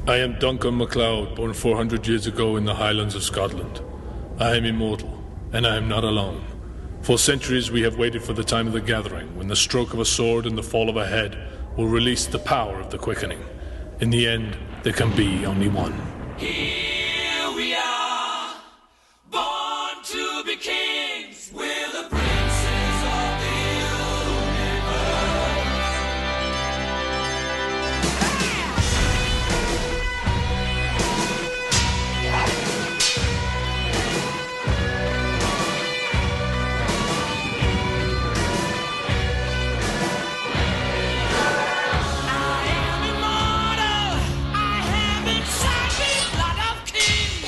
I am Duncan MacLeod, born 400 years ago in the Highlands of Scotland. I am immortal, and I am not alone. For centuries we have waited for the time of the gathering, when the stroke of a sword and the fall of a head will release the power of the quickening. In the end, there can be only one. Here we are, born to be kings. We're the princes of the universe. I am immortal. I have inside me blood of kings.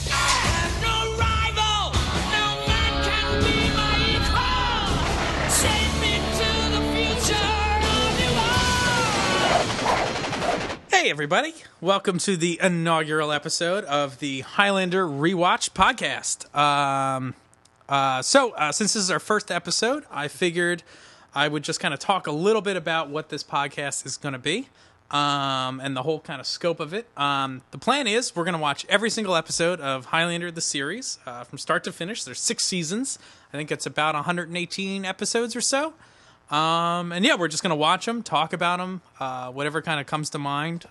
I have no rival. No man can be my equal. Save me to the future of you all. Hey, everybody. Welcome to the inaugural episode of the Highlander Rewatched podcast. Since this is our first episode, I figured I would just kind of talk a little bit about what this podcast is going to be and the whole kind of scope of it. The plan is we're going to watch every single episode of Highlander the series from start to finish. There's 6 seasons. I think it's about 118 episodes or so. We're just going to watch them, talk about them, whatever kind of comes to mind.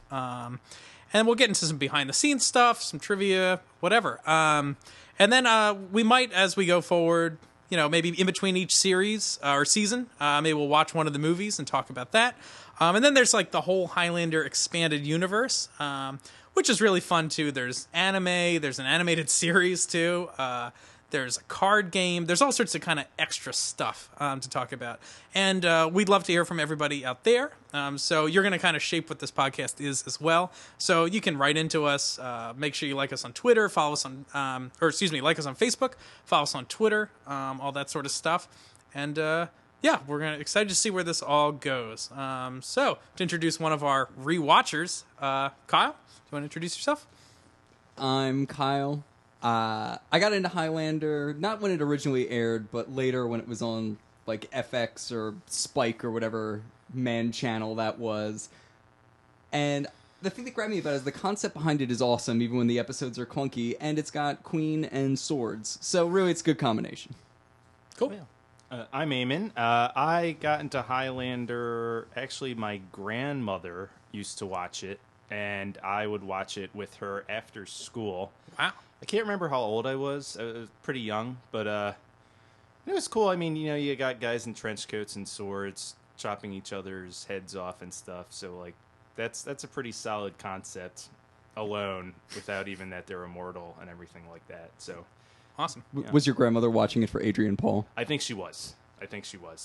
And we'll get into some behind-the-scenes stuff, some trivia, whatever. We might, as we go forward, maybe in between each series or season, maybe we'll watch one of the movies and talk about that. And then there's like the whole Highlander expanded universe, which is really fun too. There's anime, there's an animated series too. There's a card game. There's all sorts of kind of extra stuff to talk about. And we'd love to hear from everybody out there. So you're going to kind of shape what this podcast is as well. So you can write into us. Make sure you like us on Twitter. Follow us on, like us on Facebook. Follow us on Twitter. All that sort of stuff. And we're excited to see where this all goes. So to introduce one of our rewatchers, Kyle, do you want to introduce yourself? I'm Kyle. I got into Highlander, not when it originally aired, but later when it was on like FX or Spike or whatever man channel that was. And the thing that grabbed me about it is the concept behind it is awesome, even when the episodes are clunky, and it's got Queen and swords. So really, it's a good combination. Cool. I'm Eamon. I got into Highlander, actually my grandmother used to watch it, and I would watch it with her after school. Wow. I can't remember how old I was. I was pretty young, but it was cool. I mean, you got guys in trench coats and swords chopping each other's heads off and stuff. So, like, that's a pretty solid concept alone, without even that they're immortal and everything like that. So, Awesome. Yeah. Was your grandmother watching it for Adrian Paul? I think she was.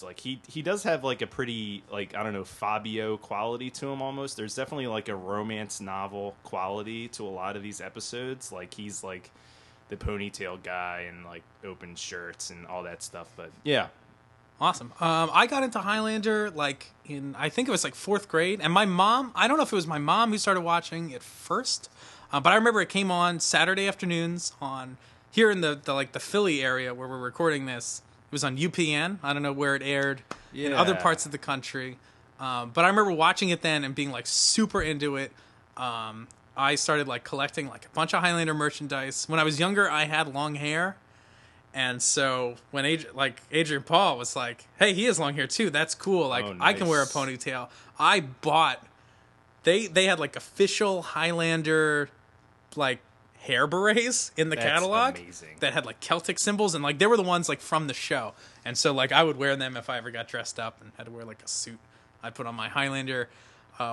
Like, he does have, like, a pretty, like, I don't know, Fabio quality to him almost. There's definitely, like, a romance novel quality to a lot of these episodes. Like, he's, like, the ponytail guy and, like, open shirts and all that stuff. But, yeah. Awesome. I got into Highlander, like, I think it was, like, 4th grade. And my mom, I don't know if it was my mom who started watching it first, but I remember it came on Saturday afternoons here in the Philly area where we're recording this. It was on UPN. I don't know where it aired in other parts of the country. But I remember watching it then and being, like, super into it. I started, like, collecting, like, a bunch of Highlander merchandise. When I was younger, I had long hair. And so when Adrian Paul was like, hey, he has long hair, too. That's cool. Like, oh, nice. I can wear a ponytail. I bought... They had, like, official Highlander, like, hair berets in the catalog amazing. That had like Celtic symbols, and like they were the ones like from the show, and so like I would wear them if I ever got dressed up and had to wear like a suit. I'd put on my Highlander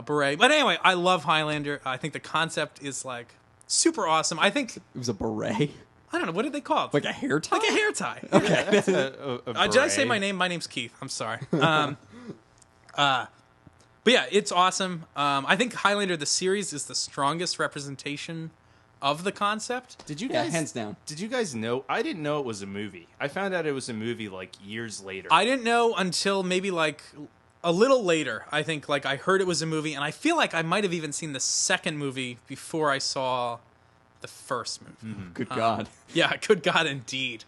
beret. But anyway, I love Highlander. I think the concept is like super awesome. I think It was a beret? I don't know, what did they call it? Like a hair tie? Like a hair tie. Okay. Did I say my name? My name's Keith. I'm sorry. But yeah, it's awesome. I think Highlander the series is the strongest representation of the concept. Did you guys? Hands down. Did you guys know? I didn't know it was a movie. I found out it was a movie like years later. I didn't know until maybe like a little later. I think like I heard it was a movie, and I feel like I might have even seen the second movie before I saw the first movie. Mm-hmm. Good God. Yeah, good God indeed.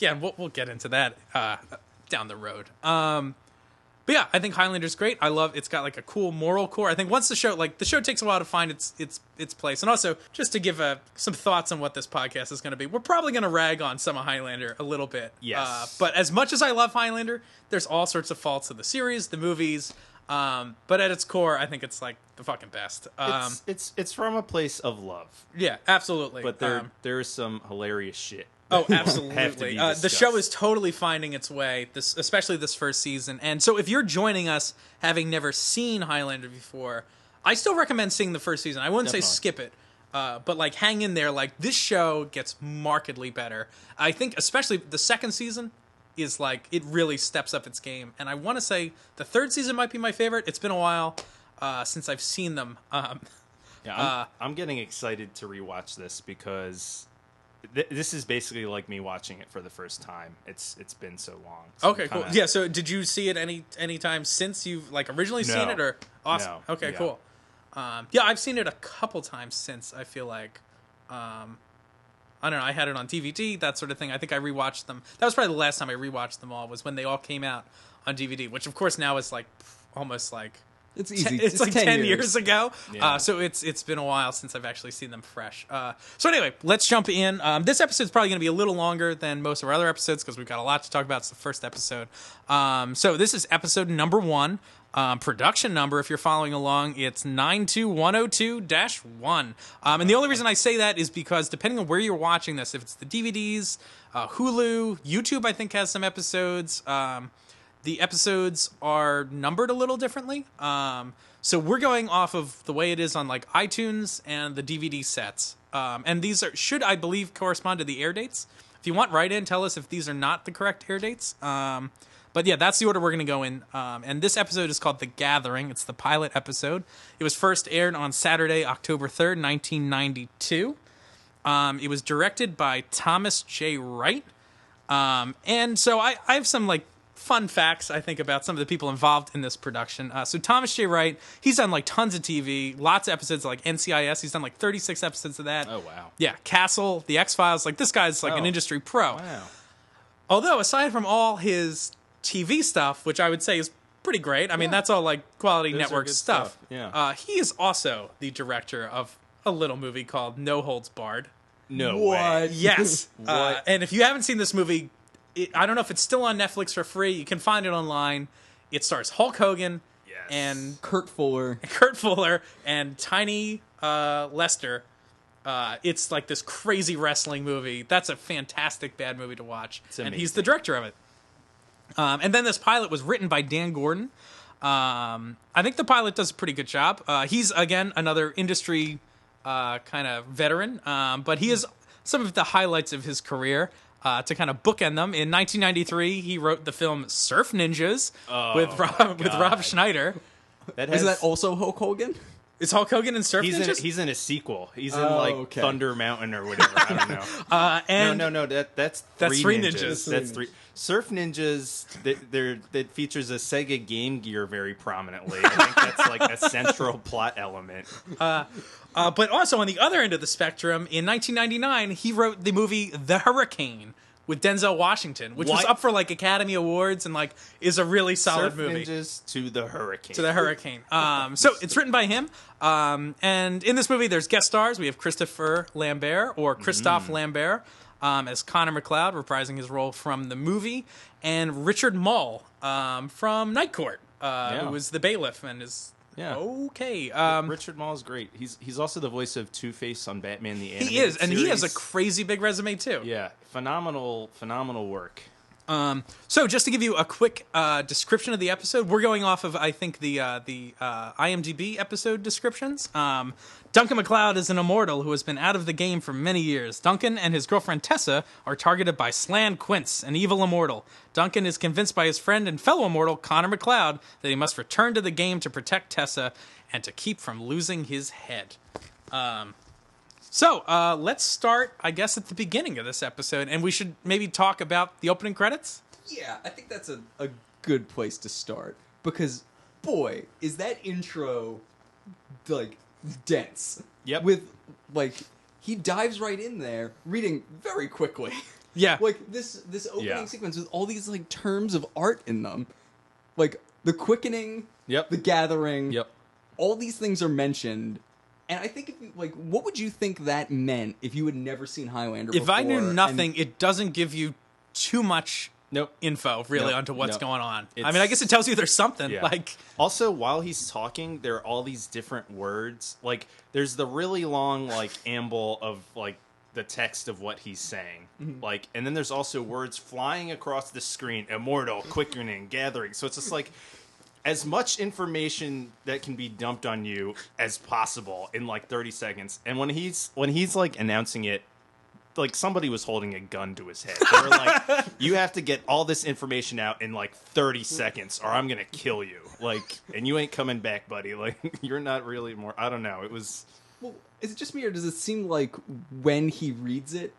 We'll get into that down the road. But yeah, I think Highlander's great. I love it's got like a cool moral core. I think once the show takes a while to find its place. And also, just to give some thoughts on what this podcast is going to be, we're probably going to rag on some of Highlander a little bit. Yes. But as much as I love Highlander, there's all sorts of faults of the series, the movies. But at its core, I think it's like the fucking best. It's from a place of love. Yeah, absolutely. But there's some hilarious shit. Oh, Have to absolutely. be The discussed. show is totally finding its way, especially this first season. And so if you're joining us having never seen Highlander before, I still recommend seeing the first season. I wouldn't say Definitely. skip it, but like hang in there. Like this show gets markedly better. I think especially the second season is like, it really steps up its game. And I want to say the third season might be my favorite. It's been a while since I've seen them. I'm getting excited to rewatch this because this is basically like me watching it for the first time. It's been so long. So Okay, cool. Yeah, so did you see it any time since you've like originally seen No. it, or awesome? No. Okay, Yeah. cool. Yeah, I've seen it a couple times since. I feel like, I don't know. I had it on DVD, that sort of thing. I think I rewatched them. That was probably the last time I rewatched them all. Was when they all came out on DVD, which of course now is like almost like It's easy. it's like 10 years ago. Yeah. So it's been a while since I've actually seen them fresh. So anyway, let's jump in. This episode's probably going to be a little longer than most of our other episodes because we've got a lot to talk about. It's the first episode. So this is episode number 1. Production number, if you're following along, it's 92102-1. And the only reason I say that is because depending on where you're watching this, if it's the DVDs, Hulu, YouTube, I think has some episodes. The episodes are numbered a little differently. So we're going off of the way it is on like iTunes and the DVD sets. And these should, I believe, correspond to the air dates. If you want, write in, tell us if these are not the correct air dates. But yeah, that's the order we're going to go in. And this episode is called The Gathering. It's the pilot episode. It was first aired on Saturday, October 3rd, 1992. It was directed by Thomas J. Wright. And so I have some like fun facts, I think, about some of the people involved in this production. So Thomas J. Wright, he's done like tons of TV, lots of episodes like NCIS. He's done like 36 episodes of that. Oh, wow. Yeah, Castle, The X-Files. Like this guy's like an industry pro. Wow. Although aside from all his TV stuff, which I would say is pretty great. I mean, that's all like quality Those are network good stuff. stuff, yeah. He is also the director of a little movie called No Holds Barred. No What? way. Yes. What? And if you haven't seen this movie, I don't know if it's still on Netflix for free. You can find it online. It stars Hulk Hogan Yes. and Kurt Fuller. Kurt Fuller and Tiny Lester. It's like this crazy wrestling movie. That's a fantastic bad movie to watch. And he's the director of it. And then this pilot was written by Dan Gordon. I think the pilot does a pretty good job. He's, again, another industry kind of veteran. But he has some of the highlights of his career to kind of bookend them. In 1993, he wrote the film Surf Ninjas with Rob Schneider. Isn't that also Hulk Hogan? Is Hulk Hogan in Surf He's Ninjas? he's in a sequel. He's in okay. Thunder Mountain or whatever. I don't know. And No. That's That's three Three ninjas. Ninjas. That's three. Surf Ninjas. That features a Sega Game Gear very prominently. I think that's like a central plot element. But also on the other end of the spectrum, in 1999, he wrote the movie The Hurricane with Denzel Washington, which was What? up for like Academy Awards and like is a really solid Surf movie. Ninjas to the Hurricane. To the Hurricane. So it's written by him. And in this movie, there's guest stars. We have Christopher Lambert, or Christophe Lambert, as Connor McLeod, reprising his role from the movie, and Richard Mull from Night Court, who was the bailiff and is okay. Richard Mall is great. He's also the voice of Two-Face on Batman the Animated He is, and he has a Series. crazy big resume too. Yeah, phenomenal work. So just to give you a quick description of the episode, we're going off of, I think, the IMDb episode descriptions. Duncan MacLeod is an immortal who has been out of the game for many years. Duncan and his girlfriend Tessa are targeted by Slan Quince, an evil immortal. Duncan is convinced by his friend and fellow immortal Connor MacLeod that he must return to the game to protect Tessa and to keep from losing his head. So let's start, I guess, at the beginning of this episode, and we should maybe talk about the opening credits. Yeah, I think that's a good place to start. Because, boy, is that intro, like, dense. Yep. With, like, he dives right in there, reading very quickly. Yeah. Like, this opening sequence with all these, like, terms of art in them. Like, the quickening, Yep. the gathering, Yep. all these things are mentioned. And I think, if you, like, what would you think that meant if you had never seen Highlander before? If I knew and- nothing, it doesn't give you too much Nope. info, really, Nope. onto what's Nope. going on. I It's- mean, I guess it tells you there's something. Yeah. Like, Also, while he's talking, there are all these different words. Like, there's the really long, like, amble of, like, the text of what he's saying. Like, and then there's also words flying across the screen: immortal, quickening, gathering. So it's just like as much information that can be dumped on you as possible in like 30 seconds. And when he's like announcing it, like somebody was holding a gun to his head. They were like, you have to get all this information out in like 30 seconds or I'm going to kill you. Like, and you ain't coming back, buddy. Like, you're not really more, I don't know. It was, Well, is it just me, or does it seem like when he reads it,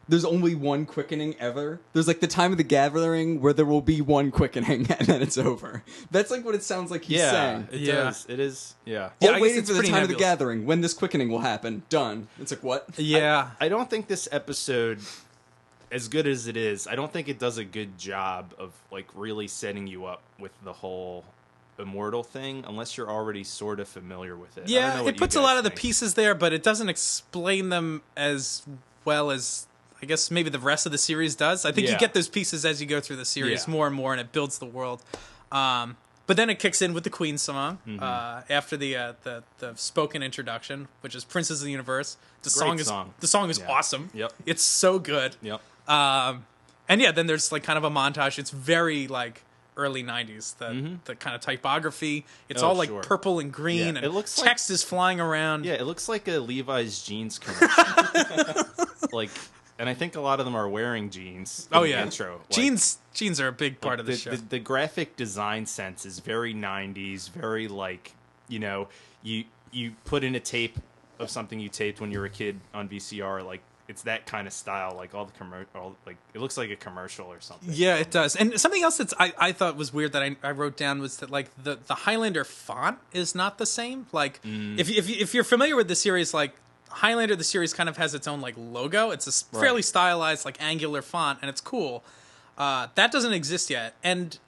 there's only one quickening ever? There's like the time of the gathering where there will be one quickening and then it's over. That's like what it sounds like he's yeah, saying. it Yeah. does. It is. Yeah. Yeah, All I guess waiting it's for the pretty time of the nebulous. gathering, when this quickening will happen. Done. It's like, what? yeah. I don't think this episode, as good as it is, I don't think it does a good job of like really setting you up with the whole immortal thing unless you're already sort of familiar with it. I don't know Yeah, what it you puts a guys lot of the think. pieces there, but it doesn't explain them as well as I guess maybe the rest of the series does. I think you Yeah. get those pieces as you go through the series Yeah. more and more, and it builds the world. But then it kicks in with the Queen song after the spoken introduction, which is "Princes of the Universe." The song is song. Yeah. Yeah. awesome. Yep. It's so good. Yep. And yeah, then there's like kind of a montage. It's very like early 90s, the kind of typography. It's Oh, all like sure. purple and green, Yeah, and it looks like- text is flying around. Yeah, it looks like a Levi's jeans commercial. Like, and I think a lot of them are wearing jeans. in Oh the yeah, intro. Like, jeans are a big part of the show. The graphic design sense is very 90s, very like, you know, you put in a tape of something you taped when you were a kid on VCR, like it's that kind of style, like all the like it looks like a commercial or something. Yeah, it does. And something else that's I thought was weird that I wrote down was that like the Highlander font is not the same. Like if you're familiar with the series, like Highlander the series kind of has its own like logo. It's a fairly stylized like angular font, and it's cool. That doesn't exist yet, and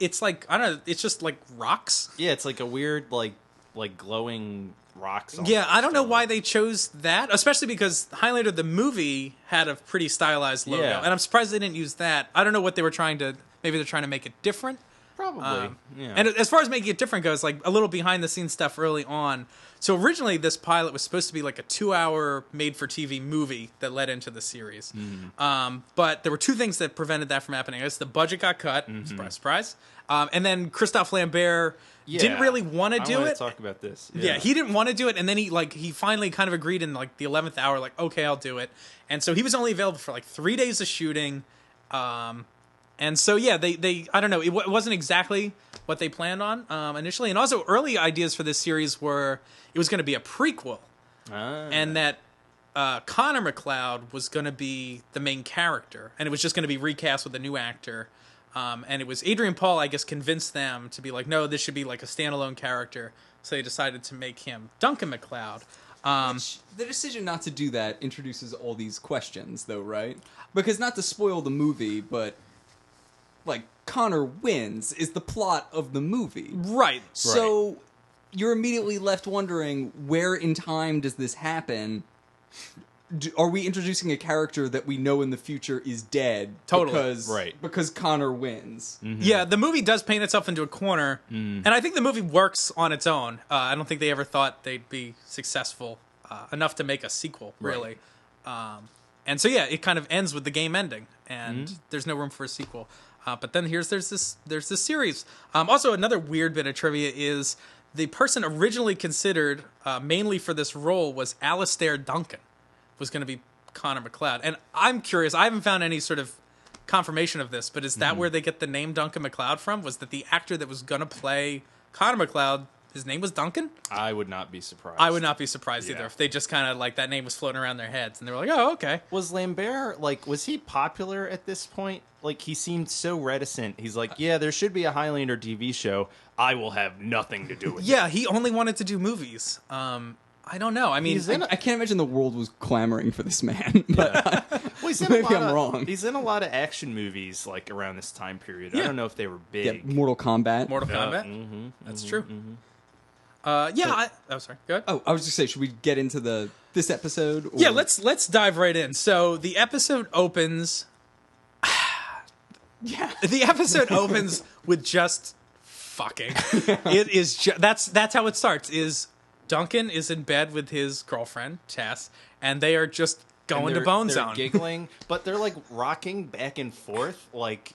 it's like I don't know. It's just like rocks. Yeah, it's like a weird like glowing rocks. Yeah, I don't know almost, why or, they chose that, especially because Highlander the movie had a pretty stylized logo, Yeah. and I'm surprised they didn't use that. I don't know what they were trying to. Maybe they're trying to make it different. probably. Yeah. And as far as making it different goes, like a little behind the scenes stuff early on. So originally, this pilot was supposed to be like a 2-hour made-for-TV movie that led into the series. But there were two things that prevented that from happening. I guess the budget got cut. Surprise, surprise. And then Christophe Lambert didn't really want to I do wanna it. talk about this. Yeah, he didn't want to do it, and then he finally kind of agreed in like the 11th hour, like, okay, I'll do it. And so he was only available for like 3 days of shooting. And so yeah, they I don't know, it wasn't exactly what they planned on initially. And also early ideas for this series were it was going to be a prequel, and that Connor McLeod was going to be the main character, and it was just going to be recast with a new actor. And it was Adrian Paul, I guess, convinced them to be like, no, this should be like a standalone character. So they decided to make him Duncan McLeod. The decision not to do that introduces all these questions, though, right? Because not to spoil the movie, but like Connor wins is the plot of the movie, Right. so you're immediately left wondering where in time does this happen? Are we introducing a character that we know in the future is dead? Totally. Because Connor wins. Yeah, the movie does paint itself into a corner, and I think the movie works on its own. I don't think they ever thought they'd be successful enough to make a sequel, really. And so yeah, it kind of ends with the game ending, and there's no room for a sequel. But then there's this series. Also, another weird bit of trivia is the person originally considered mainly for this role was Alistair Duncan, was going to be Connor McLeod. And I'm curious, I haven't found any sort of confirmation of this, but is that where they get the name Duncan McLeod from? Was that the actor that was going to play Connor McLeod, his name was Duncan? I would not be surprised. I would not be surprised Yeah. either if they just kind of like that name was floating around their heads and they were like, oh, okay. Was Lambert, like, was he popular at this point? Like, he seemed so reticent. He's like, yeah, there should be a Highlander TV show. I will have nothing to do with it. Yeah, he only wanted to do movies. I don't know. I mean, I can't imagine the world was clamoring for this man. But Well, he's in maybe a lot I'm of, wrong. He's in a lot of action movies like around this time period. I Yeah. don't know if they were Yeah, big. Mortal Kombat. Mortal Kombat. That's true. Yeah. Sorry. Go ahead. Oh, I was just saying, should we get into this episode? Or... Yeah, let's dive right in. So the episode opens. Yeah. The episode opens with just fucking. It is that's how it starts. Is Duncan is in bed with his girlfriend Tess, and they are just going to Bone they're Zone. giggling, but they're like rocking back and forth. Like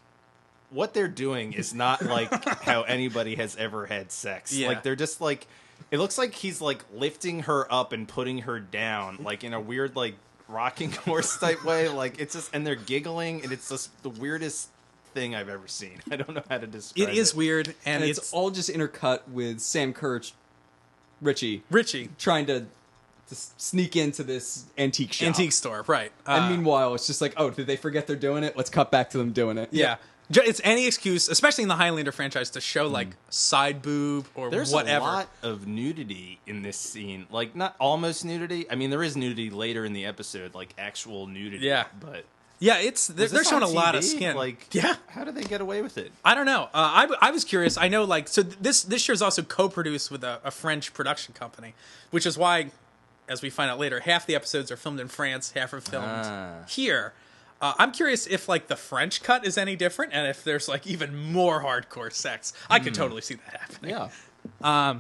what they're doing is not like how anybody has ever had sex. Yeah. Like they're just like, it looks like he's like lifting her up and putting her down, like in a weird like rocking horse type way. Like it's just, and they're giggling, and it's just the weirdest thing I've ever seen. I don't know how to describe it. It is weird, and And it's all just intercut with Sam Kirch, Richie, trying to sneak into this antique shop. antique store, right? And meanwhile, it's just like, oh, did they forget they're doing it? Let's cut back to them doing it. yeah. It's any excuse, especially in the Highlander franchise, to show like side boob or There's whatever. a lot of nudity in this scene. Like, not almost nudity. I mean, there is nudity later in the episode, like actual nudity. Yeah. But Yeah, was they're this showing a on lot of TV? skin. Like, yeah, how did they get away with it? I don't know. I was curious. I know, like, so this show is also co-produced with a French production company, which is why, as we find out later, half the episodes are filmed in France, half are filmed here. I'm curious if, like, the French cut is any different, and if there's, like, even more hardcore sex. I could totally see that happening. Yeah.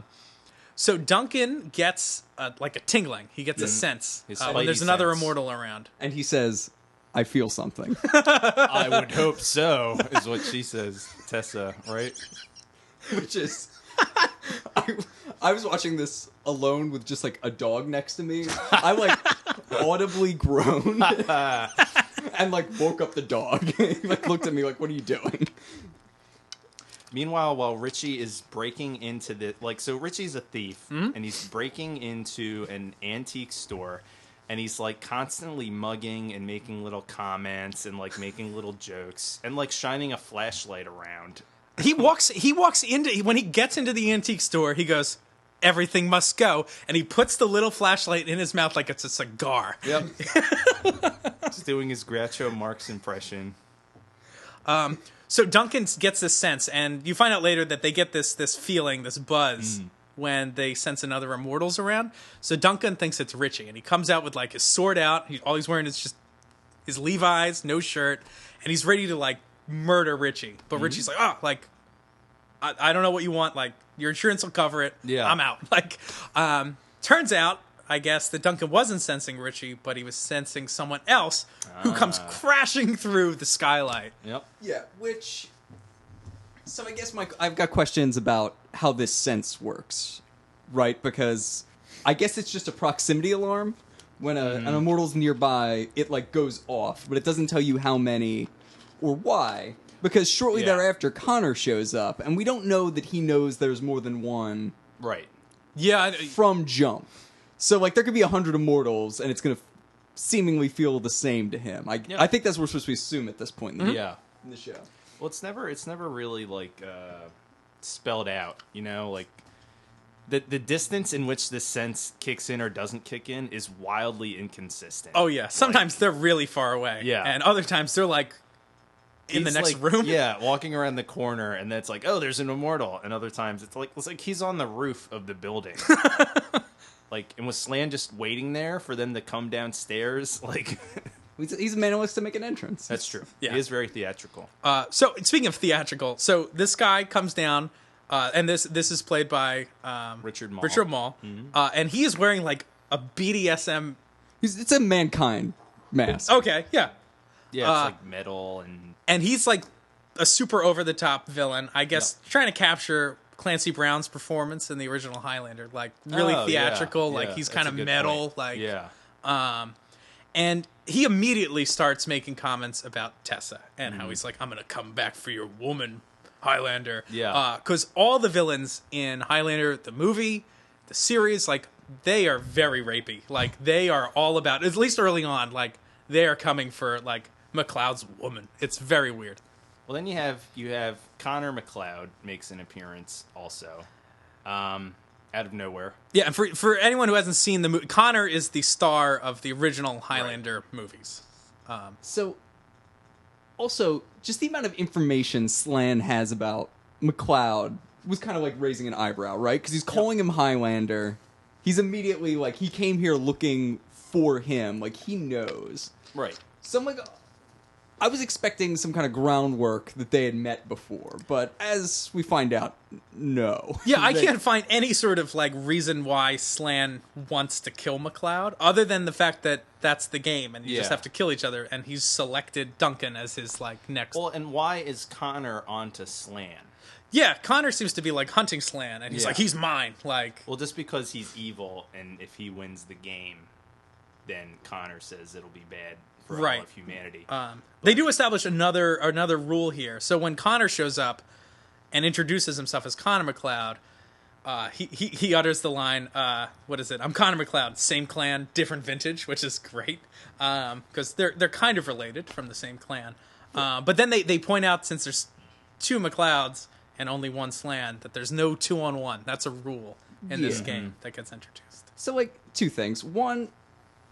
So Duncan gets, like, a tingling. He gets a sense His when there's spidey another sense. immortal around. And he says, I feel something. I would hope so, is what she says, Tessa, right? Which is... I was watching this alone with just, like, a dog next to me. I, like, audibly groaned. And, like, woke up the dog. He, like, looked at me like, what are you doing? Meanwhile, while Richie is breaking into the... Like, so Richie's a thief, and he's breaking into an antique store, and he's, like, constantly mugging and making little comments and, like, making little jokes and, like, shining a flashlight around. He walks into, when he gets into the antique store, he goes, everything must go. And he puts the little flashlight in his mouth like it's a cigar. Yep. Just doing his Groucho Marx impression. So Duncan gets this sense, and you find out later that they get this feeling, this buzz, when they sense another immortal's around. So Duncan thinks it's Richie, and he comes out with, like, his sword out. All he's wearing is just his Levi's, no shirt, and he's ready to, like, murder Richie. But Richie's like, oh, like, I don't know what you want. Like, your insurance will cover it. Yeah. I'm out. Like, turns out, I guess, that Duncan wasn't sensing Richie, but he was sensing someone else who comes crashing through the skylight. Yep. Yeah, which... So I guess, Mike, I've got questions about how this sense works, right? Because I guess it's just a proximity alarm. When an immortal's nearby, it, like, goes off, but it doesn't tell you how many or why. Because shortly Yeah. thereafter, Connor shows up, and we don't know that he knows there's more than one Right. Yeah. from jump. So, like, there could be 100 immortals, and it's going to seemingly feel the same to him. I think that's what we're supposed to assume at this point in the, Yeah. in the show. Well, it's never really, like, spelled out, you know? Like, the distance in which the sense kicks in or doesn't kick in is wildly inconsistent. Oh, yeah. Sometimes they're really far away. Yeah. And other times they're, like, in the He's, next like, room. Yeah, walking around the corner, and then it's like, oh, there's an immortal. And other times it's like he's on the roof of the building. Like, and was Slan just waiting there for them to come downstairs? Like, He's a man who wants to make an entrance. that's true. Yeah. He is very theatrical. So speaking of theatrical, so this guy comes down, and this is played by Richard Mall. Richard Mall, and he is wearing like a BDSM. It's a mankind mask. Okay, yeah, Yeah, it's like metal and he's like a super over the top villain, I guess, trying to capture Clancy Brown's performance in the original Highlander, like really Oh, yeah, theatrical, yeah, like he's that's kind a of good metal, point. like yeah. And he immediately starts making comments about Tessa and how he's like, I'm going to come back for your woman, Highlander. Yeah. Because all the villains in Highlander, the movie, the series, like, they are very rapey. Like, they are all about, at least early on, like, they are coming for, like, McLeod's woman. It's very weird. Well, then you have Connor McLeod makes an appearance also. out of nowhere. Yeah, and for anyone who hasn't seen the movie, Connor is the star of the original Highlander movies. So, also, just the amount of information Slan has about McLeod was kind of like raising an eyebrow, right? Because he's calling him Highlander. He's immediately like, he came here looking for him. Like, he knows. Right. So I'm like, I was expecting some kind of groundwork that they had met before, but as we find out, no. Yeah, I can't find any sort of like reason why Slan wants to kill McLeod, other than the fact that that's the game, and you just have to kill each other. And he's selected Duncan as his like next. Well, and why is Connor onto Slan? Yeah, Connor seems to be like hunting Slan, and he's like, he's mine. Like, well, just because he's evil, and if he wins the game, then Connor says it'll be bad for all of humanity. They do establish another rule here. So when Connor shows up and introduces himself as Connor McLeod, he utters the line, what is it? I'm Connor McLeod, same clan, different vintage, which is great because they're kind of related from the same clan. But then they point out, since there's 2 McLeods and only 1 Slan, that there's no 2-on-1. That's a rule in this game that gets introduced. So, like, 2 things. One,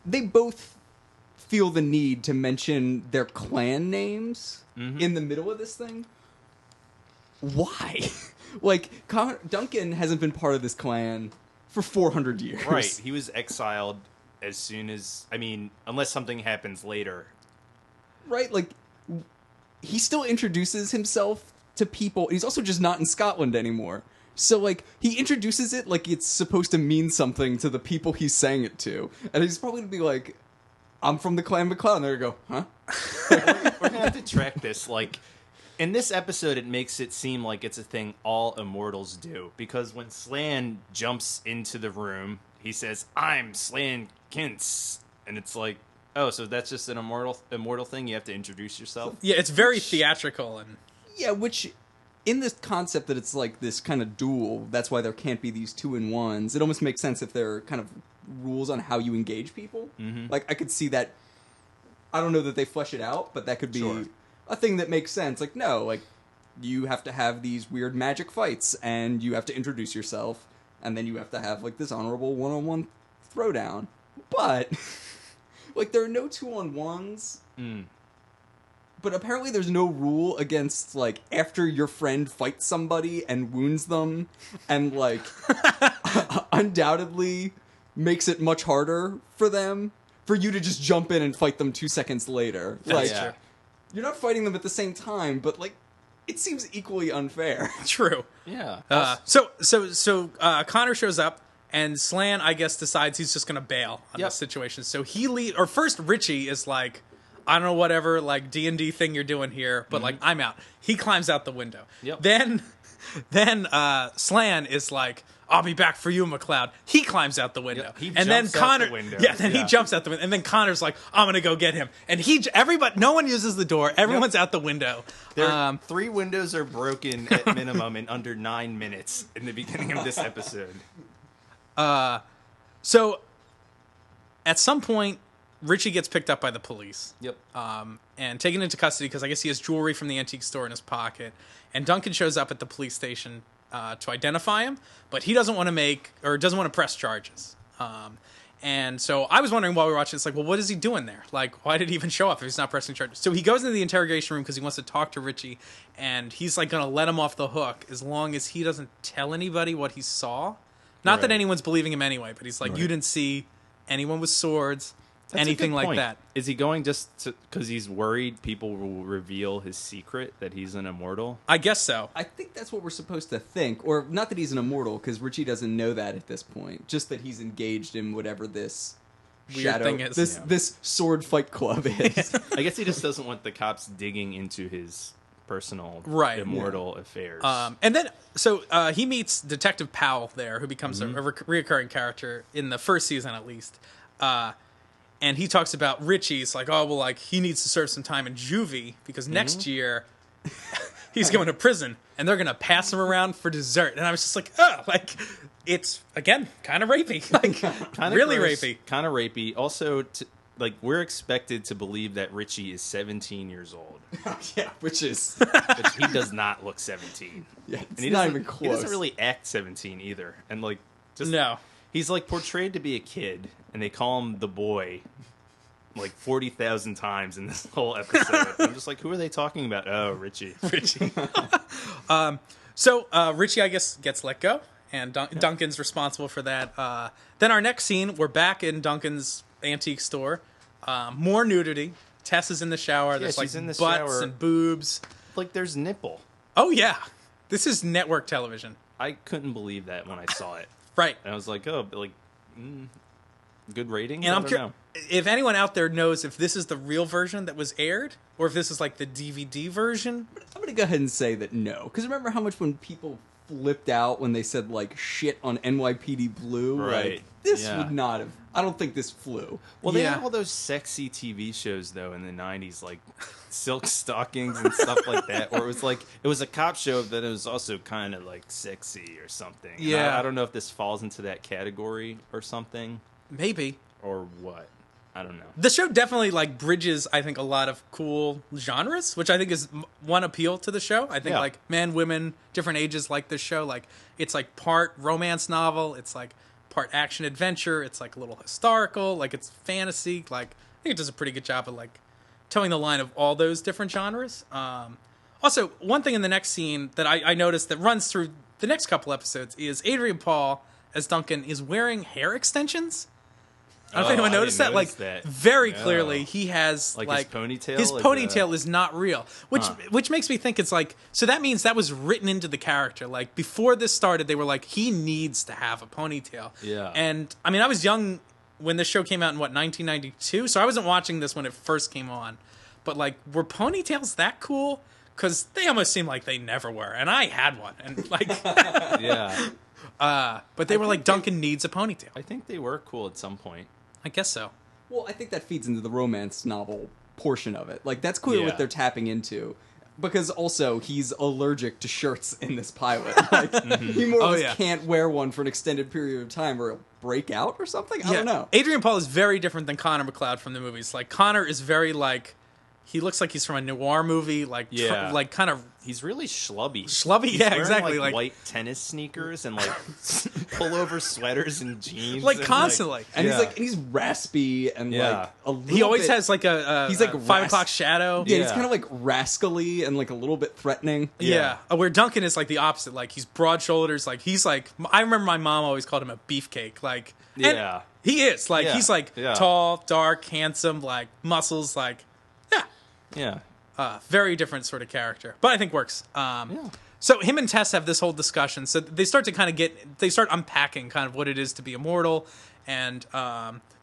they both feel the need to mention their clan names in the middle of this thing. Why? Like, Duncan hasn't been part of this clan for 400 years. Right. He was exiled as soon as, I mean, unless something happens later. Right? Like, he still introduces himself to people. He's also just not in Scotland anymore. So, like, he introduces it like it's supposed to mean something to the people he's saying it to. And he's probably going to be like, I'm from the Clan McLeod. And they go, huh? We're going to have to track this. Like, in this episode, it makes it seem like it's a thing all immortals do. Because when Slan jumps into the room, he says, I'm Slan Quince. And it's like, oh, so that's just an immortal thing? You have to introduce yourself? Yeah, it's very theatrical. And yeah, which, in this concept that it's like this kind of duel, that's why there can't be these 2-in-1s. It almost makes sense if there are kind of rules on how you engage people. Like, I could see that. I don't know that they flesh it out, but that could be a thing that makes sense. Like, no, like, you have to have these weird magic fights, and you have to introduce yourself, and then you have to have, like, this honorable 1-on-1 throwdown. But, like, there are no 2-on-1s. But apparently there's no rule against, like, after your friend fights somebody and wounds them and, like, undoubtedly makes it much harder for them, for you to just jump in and fight them 2 seconds later. That's Like, true. you're not fighting them at the same time, but, like, it seems equally unfair. True. Yeah. So Connor shows up, and Slan, I guess, decides he's just going to bail on this situation. So first Richie is like, I don't know, whatever, like, D&D thing you're doing here, but, like, I'm out. He climbs out the window. Yep. Then Slan is like, I'll be back for you, McLeod. He climbs out the window. He and then jumps out Connor, the window. he jumps out the window. And then Connor's like, I'm going to go get him. And no one uses the door. Everyone's out the window. There, 3 windows are broken at minimum in under 9 minutes in the beginning of this episode. So, at some point, Richie gets picked up by the police. Yep. And taken into custody because I guess he has jewelry from the antique store in his pocket. And Duncan shows up at the police station to identify him, but he doesn't want to press charges. And so I was wondering while we were watching, it's like, well, what is he doing there? Like, why did he even show up if he's not pressing charges? So he goes into the interrogation room because he wants to talk to Richie, and he's like going to let him off the hook as long as he doesn't tell anybody what he saw. Not that anyone's believing him anyway, but he's like, you didn't see anyone with swords. That's anything a good like point. that. Is he going just because he's worried people will reveal his secret that he's an immortal? I guess so. I think that's what we're supposed to think. Or, not that he's an immortal, because Richie doesn't know that at this point. Just that he's engaged in whatever this Weird thing is. This sword fight club is. I guess he just doesn't want the cops digging into his personal immortal affairs. And then, so he meets Detective Powell there, who becomes a reoccurring character in the first season at least. And he talks about Richie's like, oh, well, like, he needs to serve some time in juvie because next year he's going to prison and they're going to pass him around for dessert. And I was just like, oh, like, it's, again, kind of rapey. Like, Kinda really gross, rapey. Kind of rapey. Also, like, we're expected to believe that Richie is 17 years old. Yeah, which is... But he does not look 17. Yeah, it's And he not doesn't- even close. He doesn't really act 17 either. And, like, No. He's like portrayed to be a kid, and they call him the boy like 40,000 times in this whole episode. I'm just like, who are they talking about? Oh, Richie. Richie. So Richie, I guess, gets let go, and Duncan's responsible for that. Then our next scene, we're back in Duncan's antique store. More nudity. Tess is in the shower. There's like she's in the butts shower. and boobs. Like, there's nipple. Oh, yeah. This is network television. I couldn't believe that when I saw it. Right. And I was like, oh, like, good rating? And I I'm don't curious know. if anyone out there knows if this is the real version that was aired, or if this is like the DVD version. I'm gonna go ahead and say that no, because remember how much when people flipped out when they said like shit on NYPD Blue, Right. Like, this Yeah. would not have. I don't think this flew. Well, they Yeah. had all those sexy TV shows, though, in the 90s, like Silk Stockings and stuff like that, where it was a cop show that it was also kind of, like, sexy or something. And Yeah. I don't know if this falls into that category or something, Maybe. or what. I don't know. The show definitely like bridges, I think, a lot of cool genres, which I think is one appeal to the show. I think Yeah. like men, women, different ages like this show. Like it's like part romance novel, it's like part action adventure, it's like a little historical, like it's fantasy. Like I think it does a pretty good job of like towing the line of all those different genres. Also, one thing in the next scene that I noticed that runs through the next couple episodes is Adrian Paul as Duncan is wearing hair extensions. I don't know if anyone I noticed didn't that. Like notice that. very No. clearly, he has Like, like his ponytail His is, ponytail is not real, which makes me think it's like so. That means that was written into the character. Like before this started, they were like, he needs to have a ponytail. Yeah. And I mean, I was young when this show came out in 1992, so I wasn't watching this when it first came on. But like, were ponytails that cool? Because they almost seem like they never were, and I had one, and like, Yeah. but they were like, Duncan needs a ponytail. I think they were cool at some point. I guess so. Well, I think that feeds into the romance novel portion of it. Like, that's clearly Yeah. what they're tapping into. Because also, he's allergic to shirts in this pilot. Like, he more or less yeah. can't wear one for an extended period of time or he'll break out or something? I don't know. Adrian Paul is very different than Connor McLeod from the movies. Like, Connor is very, like, he looks like he's from a noir movie, like, Yeah. like kind of He's really schlubby. Schlubby, He's yeah, wearing, exactly, like- white tennis sneakers and like pullover sweaters and jeans, like and, constantly. And Yeah. he's raspy and Yeah. like a little He always bit- has like a He's like a 5 o'clock shadow. Yeah, he's Yeah. kind of like rascally and like a little bit threatening. Yeah. Where Duncan is like the opposite. Like he's broad shoulders. Like he's like I remember my mom always called him a beefcake. Like and Yeah. he is like Yeah. he's like Yeah. tall, dark, handsome, like muscles. Like yeah. very different sort of character, but I think works. So him and Tess have this whole discussion. So they start to kind of they start unpacking kind of what it is to be immortal, and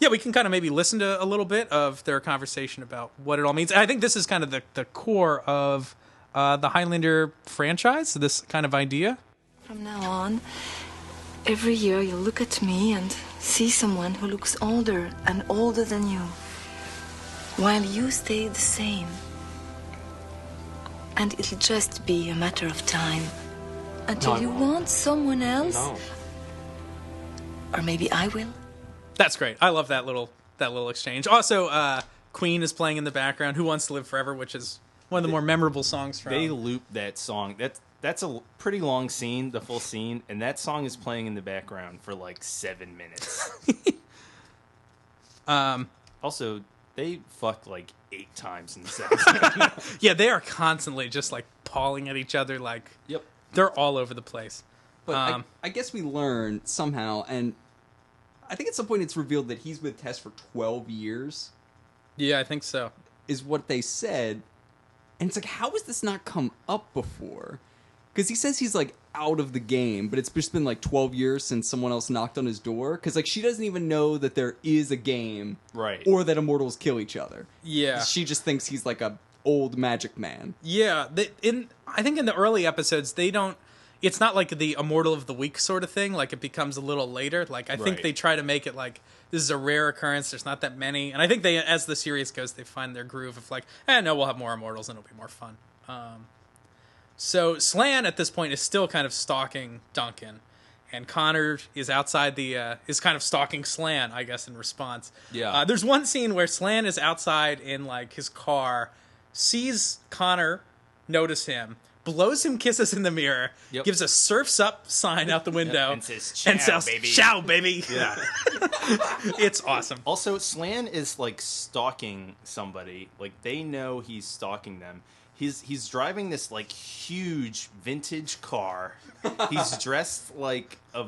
we can kind of maybe listen to a little bit of their conversation about what it all means. And I think this is kind of the core of the Highlander franchise. This kind of idea. From now on, every year you'll look at me and see someone who looks older and older than you, while you stay the same. And it'll just be a matter of time until you want someone else. No. Or maybe I will. That's great. I love that little exchange. Also, Queen is playing in the background. Who Wants to Live Forever, which is one of the more memorable songs from. They loop that song. That's a pretty long scene, the full scene, and that song is playing in the background for like 7 minutes. Also, they fuck like 8 times in this episode. Yeah, they are constantly just like pawing at each other. Like Yep. they're all over the place. But I guess we learn somehow, and I think at some point it's revealed that he's with Tess for 12 years, Yeah, I think so. is what they said. And it's like, how has this not come up before? Because he says he's like out of the game, but it's just been like 12 years since someone else knocked on his door. Because like she doesn't even know that there is a game, Right. Or that immortals kill each other. Yeah. She just thinks he's like a old magic man. Yeah, I think in the early episodes they don't. It's not like the Immortal of the Week sort of thing. Like it becomes a little later. Like I think Right. they try to make it like this is a rare occurrence. There's not that many, and I think they, as the series goes, they find their groove of like, no, we'll have more Immortals and it'll be more fun. So Slan at this point is still kind of stalking Duncan, and Connor is outside is kind of stalking Slan, I guess, in response. Yeah. There's one scene where Slan is outside in like his car, sees Connor notice him, blows him kisses in the mirror, Yep. gives a surf's up sign out the window, and says, "Ciao, baby." Ciao, baby. Yeah. It's awesome. Also, Slan is like stalking somebody. Like they know he's stalking them. He's driving this like huge vintage car. He's dressed like a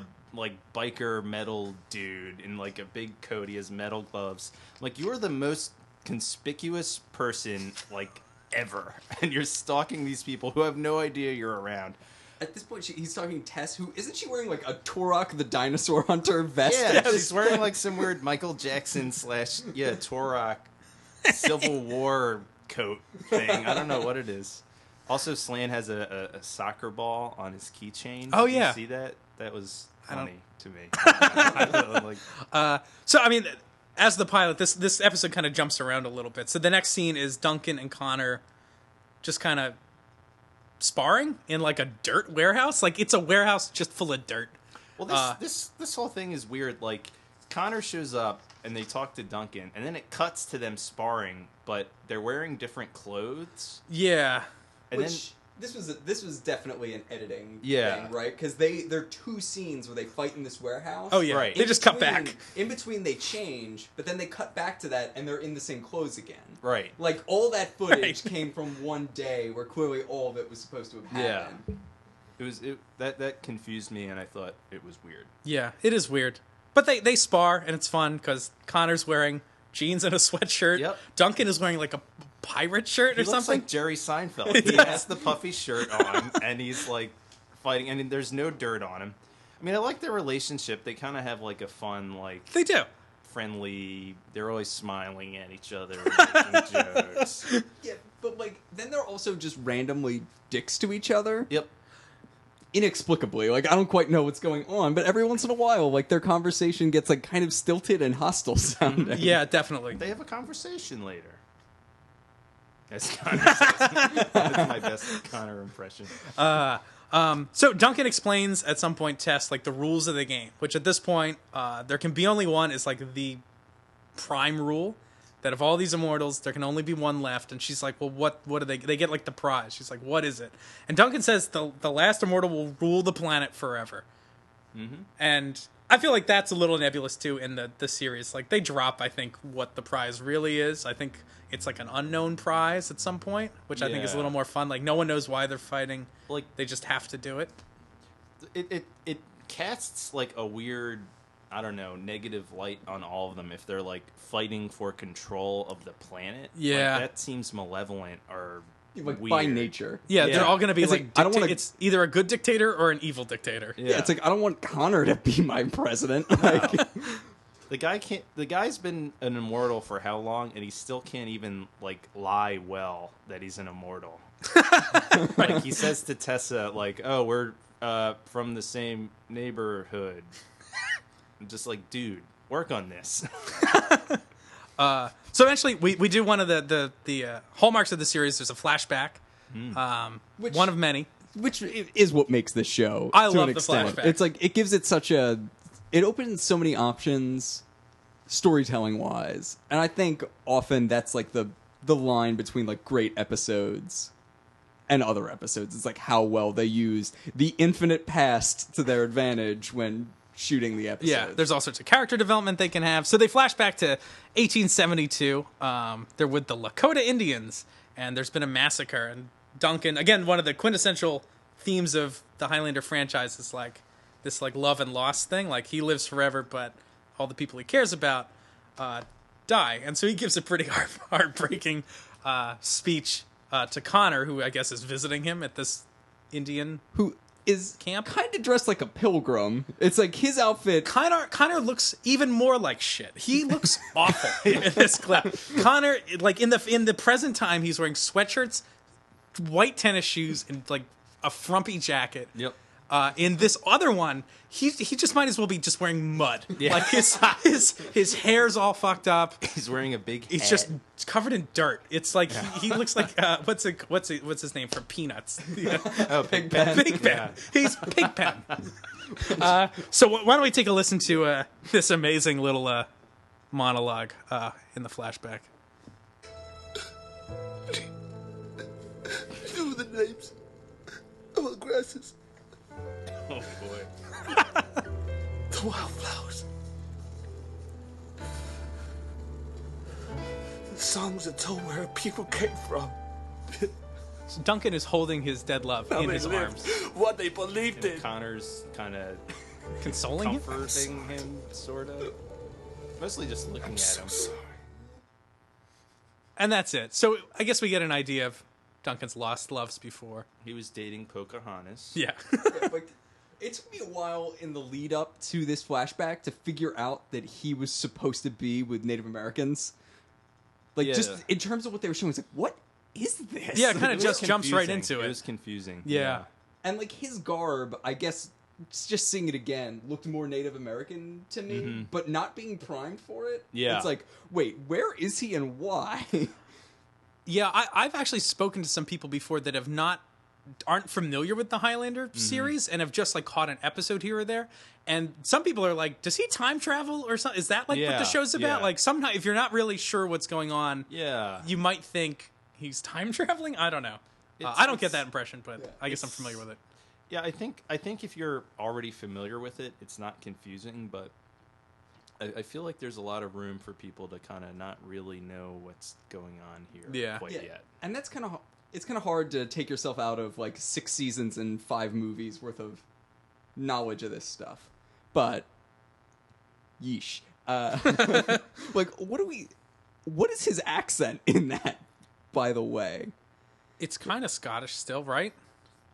biker metal dude in like a big coat. He has metal gloves. Like you're the most conspicuous person like ever, and you're stalking these people who have no idea you're around. At this point, he's talking Tess, who isn't she wearing like a Turok the Dinosaur Hunter vest? Yeah, at this she's wearing point? like some weird Michael Jackson / Turok Civil War coat thing. I don't know what it is. Also, Slan has a soccer ball on his keychain. Oh, Did yeah. you see that? That was funny to me. So, I mean, as the pilot, this episode kind of jumps around a little bit. So the next scene is Duncan and Connor just kind of sparring in like a dirt warehouse. Like it's a warehouse just full of dirt. Well, this whole thing is weird. Like Connor shows up and they talk to Duncan, and then it cuts to them sparring, but they're wearing different clothes. Yeah. And Which this was definitely an editing Yeah. thing, right? Because there are two scenes where they fight in this warehouse. Oh yeah. Right. They just cut back. In between, they change, but then they cut back to that, and they're in the same clothes again. Right. Like all that footage Right. came from one day, where clearly all of it was supposed to have happened. that confused me, and I thought it was weird. Yeah, it is weird. But they spar, and it's fun because Connor's wearing jeans and a sweatshirt. Yep. Duncan is wearing like a pirate shirt He or looks something. like Jerry Seinfeld. He has the puffy shirt on, and he's like fighting, and there's no dirt on him. I mean, I like their relationship. They kind of have like a fun, like They do. friendly. They're always smiling at each other, making jokes. Yeah, but like then they're also just randomly dicks to each other. Yep. Inexplicably, like I don't quite know what's going on, but every once in a while, like their conversation gets like kind of stilted and hostile sounding. Yeah, definitely. They have a conversation later. As Connor says. That's my best Connor impression. So Duncan explains at some point, Tess, like the rules of the game, which at this point, there can be only one is like the prime rule that of all these immortals, there can only be one left. And she's like, well, what do they get like the prize? She's like, what is it? And Duncan says the last immortal will rule the planet forever. Mm-hmm. And I feel like that's a little nebulous too in the series. Like they drop, I think, what the prize really is. I think it's like an unknown prize at some point, which I think is a Yeah. little more fun. Like no one knows why they're fighting. Like They just have to do it. it casts like a weird, I don't know, negative light on all of them if they're like fighting for control of the planet. Yeah. Like, that seems malevolent or Like weird. by nature. Yeah, Yeah. they're all going to be It's like, like, I don't wanna- it's either a good dictator or an evil dictator. Yeah, it's like I don't want Connor to be my president. Like, The guy's been an immortal for how long, and he still can't even like lie well that he's an immortal. Like he says to Tessa, like, "Oh, we're from the same neighborhood." I'm just like, dude, work on this. So eventually, we do one of the hallmarks of the series. There's a flashback, Which- one of many. which is what makes this show. I to love an the extent. flashback. It's like it gives it such a. It opens so many options, storytelling wise, and I think often that's like the line between like great episodes and other episodes. It's like how well they used the infinite past to their advantage when shooting the episode. Yeah, there's all sorts of character development they can have. So they flash back to 1872. They're with the Lakota Indians, and there's been a massacre. And Duncan, again, one of the quintessential themes of the Highlander franchise is like this like love and loss thing. Like he lives forever, but all the people he cares about die. And so he gives a pretty heartbreaking speech to Connor, who I guess is visiting him at this Indian who is camp. kind of dressed like a pilgrim. It's like his outfit. Connor looks even more like shit. He looks awful in this clip. Connor, like in the present time, he's wearing sweatshirts, white tennis shoes, and like a frumpy jacket. Yep. In this other one, he just might as well be just wearing mud. Yeah. Like his hair's all fucked up. He's wearing a big He's hat. just covered in dirt. It's like he looks like what's his name from Peanuts? Oh, Big Ben. Pigpen. Yeah. He's Pigpen. So why don't we take a listen to this amazing little monologue in the flashback? Know the names of the grasses, Oh boy. the wildflowers, the songs that told where people came from, So Duncan is holding his dead love how in they his lived, arms, what they believed in. Connor's kind of consoling him. comforting him, sort of. Mostly just looking at So him. sorry. And that's it. So I guess we get an idea of Duncan's lost loves before. He was dating Pocahontas. Yeah. Like, it took me a while in the lead up to this flashback to figure out that he was supposed to be with Native Americans. Like, Yeah. just in terms of what they were showing, it's like, what is this? Yeah, it kind It of was just jumps right confusing. into It it. was confusing. Yeah. And like his garb, I guess, just seeing it again, looked more Native American to me, but not being primed for it. Yeah. It's like, wait, where is he and why? Yeah, I've actually spoken to some people before that aren't familiar with the Highlander series and have just like caught an episode here or there. And some people are like, does he time travel or something? Is that like what Yeah, the show's about? yeah. Like sometimes if you're not really sure what's going on, Yeah. you might think he's time traveling. I don't know. It's- I don't get it's- that impression, but I guess I'm familiar with it. Yeah, I think if you're already familiar with it, it's not confusing, but I feel like there's a lot of room for people to kind of not really know what's going on here Yeah. quite yet. And that's kind of it's kind of hard to take yourself out of like 6 seasons and 5 movies worth of knowledge of this stuff. But yeesh. Like what is his accent in that, by the way? It's kind of Scottish still, right?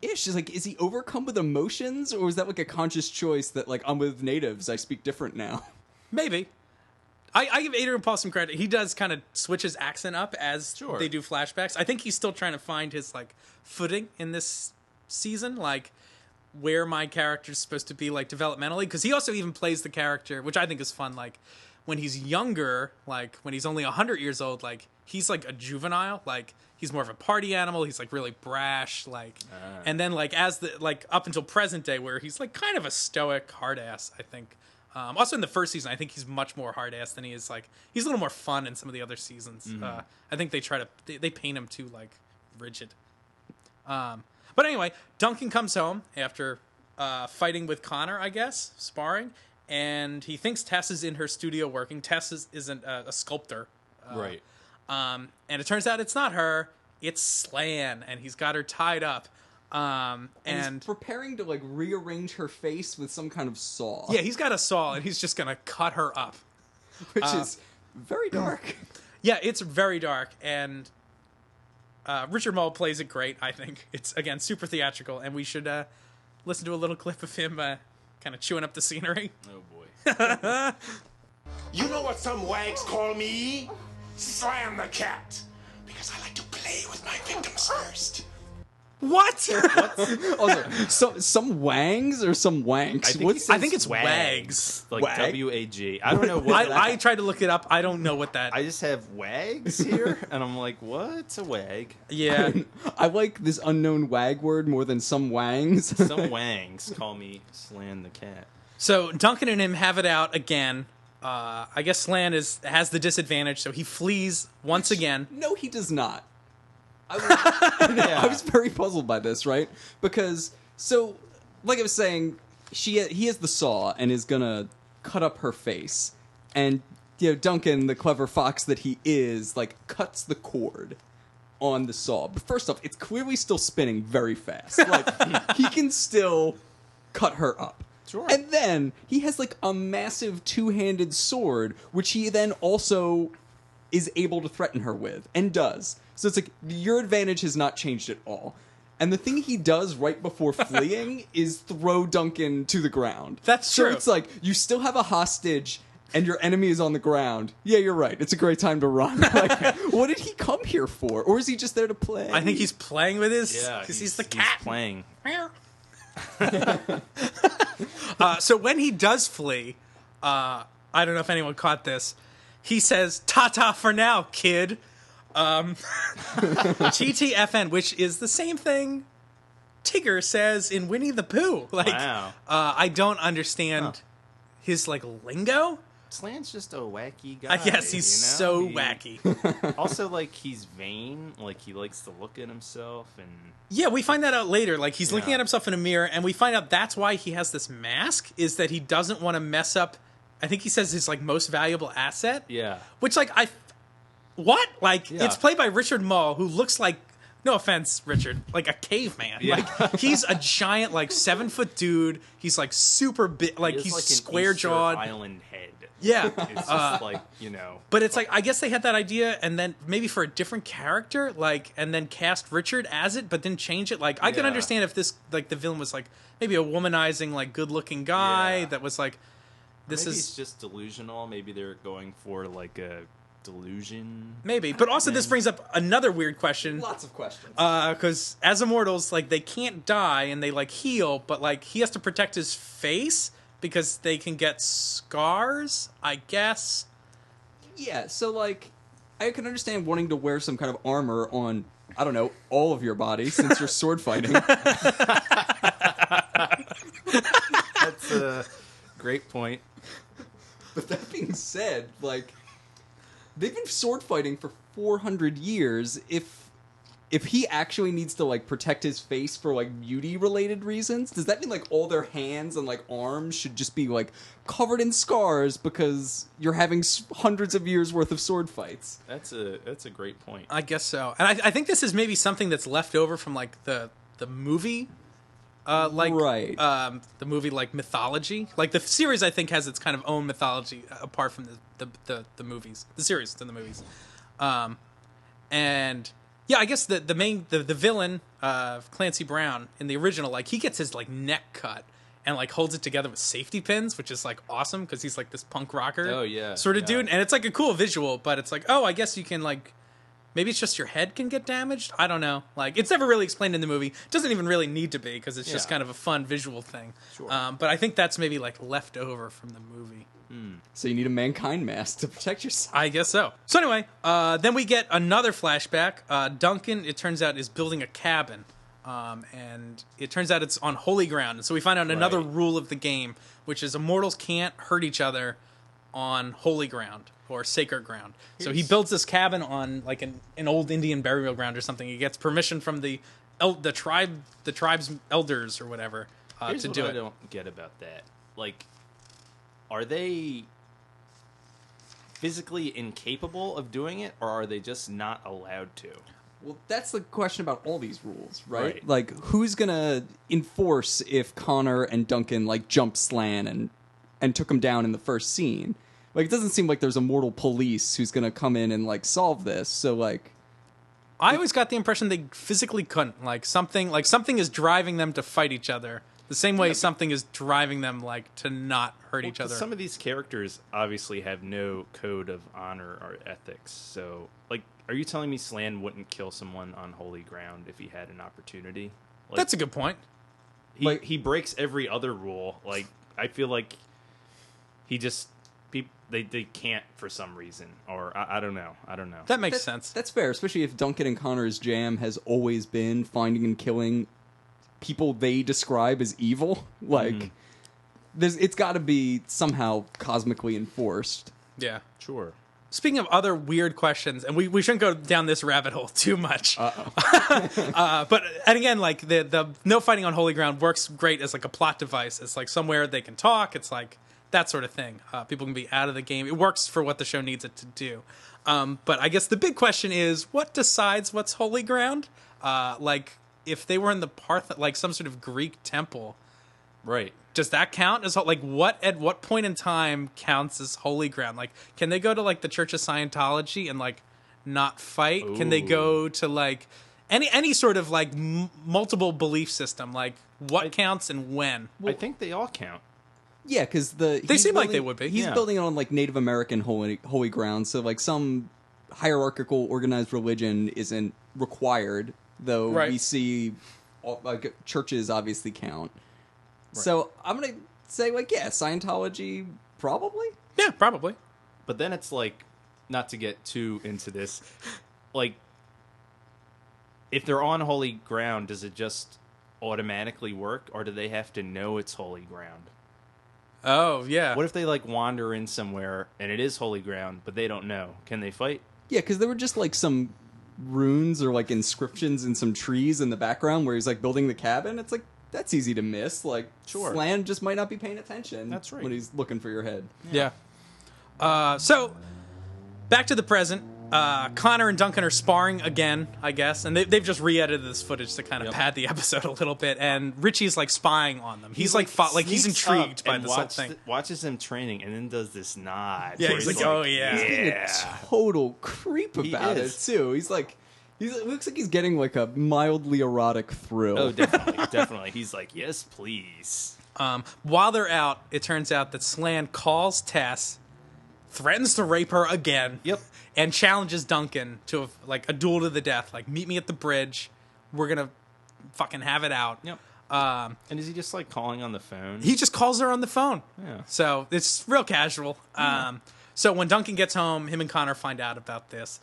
Ish is like, is he overcome with emotions, or is that like a conscious choice that like I'm with natives, I speak different now? Maybe. I give Adrian Paul some credit. He does kind of switch his accent up as Sure. they do flashbacks. I think he's still trying to find his like footing in this season, like where my character's supposed to be like developmentally. Because he also even plays the character, which I think is fun. Like when he's younger, like when he's only 100 years old, like he's like a juvenile. Like he's more of a party animal. He's like really brash. Like, and then like as the like up until present day, where he's like kind of a stoic hard ass. I think. Also in the first season, I think he's much more hard ass than he is like he's a little more fun in some of the other seasons. I think they try to they paint him too like rigid. But anyway, Duncan comes home after fighting with Connor, I guess, sparring, and he thinks Tess is in her studio working. Tess isn't a sculptor, Right. and it turns out it's not her. It's Slan, and he's got her tied up. And And he's preparing to like rearrange her face with some kind of saw. yeah, he's got a saw, and he's just gonna cut her up. Which is very dark. Yeah, it's very dark, and Richard Mull plays it great, I think. It's, again, super theatrical, and we should listen to a little clip of him kind of chewing up the scenery. Oh boy. You know what some wags call me? Slam the cat. Because I like to play with my victims first. What? Also, some wangs or some wanks? I think it's wags. Like Wag? W-A-G. I don't know what. I tried to look it up. I don't know what that... I just have wags here, and I'm like, what's a wag? yeah. I like this unknown wag word more than some wangs. Some wangs call me Slan the cat. So Duncan and him have it out again. I guess Slan has the disadvantage, so he flees once again. No, he does not. I was very puzzled by this, right? Because, so, like I was saying, he has the saw and is gonna cut up her face. And, you know, Duncan, the clever fox that he is, like, cuts the cord on the saw. But first off, it's clearly still spinning very fast. Like, he can still cut her up. Sure. And then he has, like, a massive two-handed sword, which he then also is able to threaten her with, and does. So it's like, your advantage has not changed at all. And the thing he does right before fleeing is throw Duncan to the ground. That's so true. It's like, you still have a hostage, and your enemy is on the ground. Yeah, you're right. It's a great time to run. Like, what did he come here for? Or is he just there to play? I think he's playing with his... Yeah, Because he's the cat. playing. So when he does flee, I don't know if anyone caught this, he says, "Ta-ta for now, kid." TTFN, which is the same thing Tigger says in Winnie the Pooh. Like, Wow. I don't understand his, like, lingo. Slan's just a wacky guy. I guess he's so wacky. Also, like, he's vain. Like, he likes to look at himself and... Yeah, we find that out later. Like, he's looking Yeah. at himself in a mirror, and we find out that's why he has this mask, is that he doesn't want to mess up, I think he says his, like, most valuable asset. Yeah. Which, like, what? Like, Yeah. it's played by Richard Mull, who looks like, no offense, Richard, like a caveman. Yeah. Like, he's a giant, like, 7-foot dude. He's, like, super big. Like, He is he's like an square-jawed. Easter Island head. Yeah. It's just like, you know... But it's like, I guess they had that idea, and then maybe for a different character, like, and then cast Richard as it, but didn't change it. Like, I could Yeah. understand if this, like, the villain was, like, maybe a womanizing, like, good-looking guy Yeah. that was, like, this Maybe is... he's just delusional. Maybe they're going for, like, a delusion. Maybe. But also this brings up another weird question. Lots of questions. Because as immortals, like, they can't die, and they, like, heal, but, like, he has to protect his face because they can get scars, I guess. Yeah, so, like, I can understand wanting to wear some kind of armor on, I don't know, all of your body since you're sword fighting. That's a great point. But that being said, like, they've been sword fighting for 400 years. If he actually needs to, like, protect his face for, like, beauty-related reasons, does that mean, like, all their hands and, like, arms should just be, like, covered in scars because you're having hundreds of years worth of sword fights? That's a great point. I guess so. And I think this is maybe something that's left over from, like, the movie, Right. the movie, like, mythology. Like, the series, I think, has its kind of own mythology apart from the movies. The series than the movies. And... yeah, I guess the villain, Clancy Brown, in the original, like, he gets his, like, neck cut and, like, holds it together with safety pins, which is, like, awesome because he's, like, this punk rocker sort of dude. And it's, like, a cool visual, but it's like, oh, I guess you can, like, maybe it's just your head can get damaged? I don't know. Like, it's never really explained in the movie. It doesn't even really need to be because it's just kind of a fun visual thing. Sure. But I think that's maybe, like, left over from the movie. So you need a mankind mask to protect yourself. I guess so. So anyway, then we get another flashback. Duncan, it turns out, is building a cabin. And it turns out it's on holy ground. And so we find out another rule of the game, which is immortals can't hurt each other on holy ground or sacred ground. So he builds this cabin on, like, an old Indian burial ground or something. He gets permission from the tribe's elders or whatever Here's to what do I it. don't get about that. Like, are they physically incapable of doing it, or are they just not allowed to? Well, that's the question about all these rules, right? Right. Like, who's gonna enforce if Connor and Duncan, like, jumped Slan and took him down in the first scene? Like, it doesn't seem like there's a mortal police who's gonna come in and, like, solve this. So, like, I always got the impression they physically couldn't. Like something is driving them to fight each other. The same way something is driving them, like, to not hurt each other. Some of these characters obviously have no code of honor or ethics. So, like, are you telling me Slan wouldn't kill someone on holy ground if he had an opportunity? Like, That's a good point. he breaks every other rule. Like, I feel like he just they can't for some reason, or I don't know. That makes sense. that's fair, especially if Duncan and Connor's jam has always been finding and killing people they describe as evil. Like, it's got to be somehow cosmically enforced. Yeah. Sure. Speaking of other weird questions, and we shouldn't go down this rabbit hole too much. But and again, like the no fighting on holy ground works great as, like, a plot device. It's like somewhere they can talk. It's like that sort of thing. People can be out of the game. It works for what the show needs it to do. But I guess the big question is, what decides what's holy ground? Like, if they were in the like some sort of Greek temple, Right. does that count as, like, at what point in time counts as holy ground? Like, can they go to, like, the Church of Scientology and, like, not fight? Can they go to, like, any sort of, like, multiple belief system? Like, what counts and when? I think they all count. Yeah, because They seem like they would be. He's Yeah. building it on, like, Native American holy ground, so, like, some hierarchical organized religion isn't required, though Right. we see, like, churches obviously count. So I'm gonna say, like, yeah, Scientology probably. Yeah, probably. But then it's like, not to get too into this, like, if they're on holy ground, does it just automatically work, or do they have to know it's holy ground? Oh, yeah. What if they like wander in somewhere and it is holy ground, but they don't know? Can they fight? Yeah, because there were just like some runes or like inscriptions in some trees in the background where he's like building the cabin. It's like, that's easy to miss. Like, Sure. Slan just might not be paying attention. That's right. When he's looking for your head. Yeah. So, back to the present. Connor and Duncan are sparring again, I guess, and they've just re-edited this footage to kind of pad the episode a little bit. And Richie's like spying on them. He's like he's sneaks intrigued up by and this whole thing. Watches them training and then does this nod. Yeah, where he's like, "Oh yeah." He's being a total creep about it is. too. He's like, it looks like he's getting like a mildly erotic thrill. Oh, definitely, definitely. He's like, yes, please. While they're out, it turns out that Slan calls Tess, threatens to rape her again. Yep. And challenges Duncan to a duel to the death. Like, meet me at the bridge. We're gonna fucking have it out. Yep. And is he just like calling on the phone? He just calls her on the phone. Yeah. So it's real casual. So when Duncan gets home, him and Connor find out about this.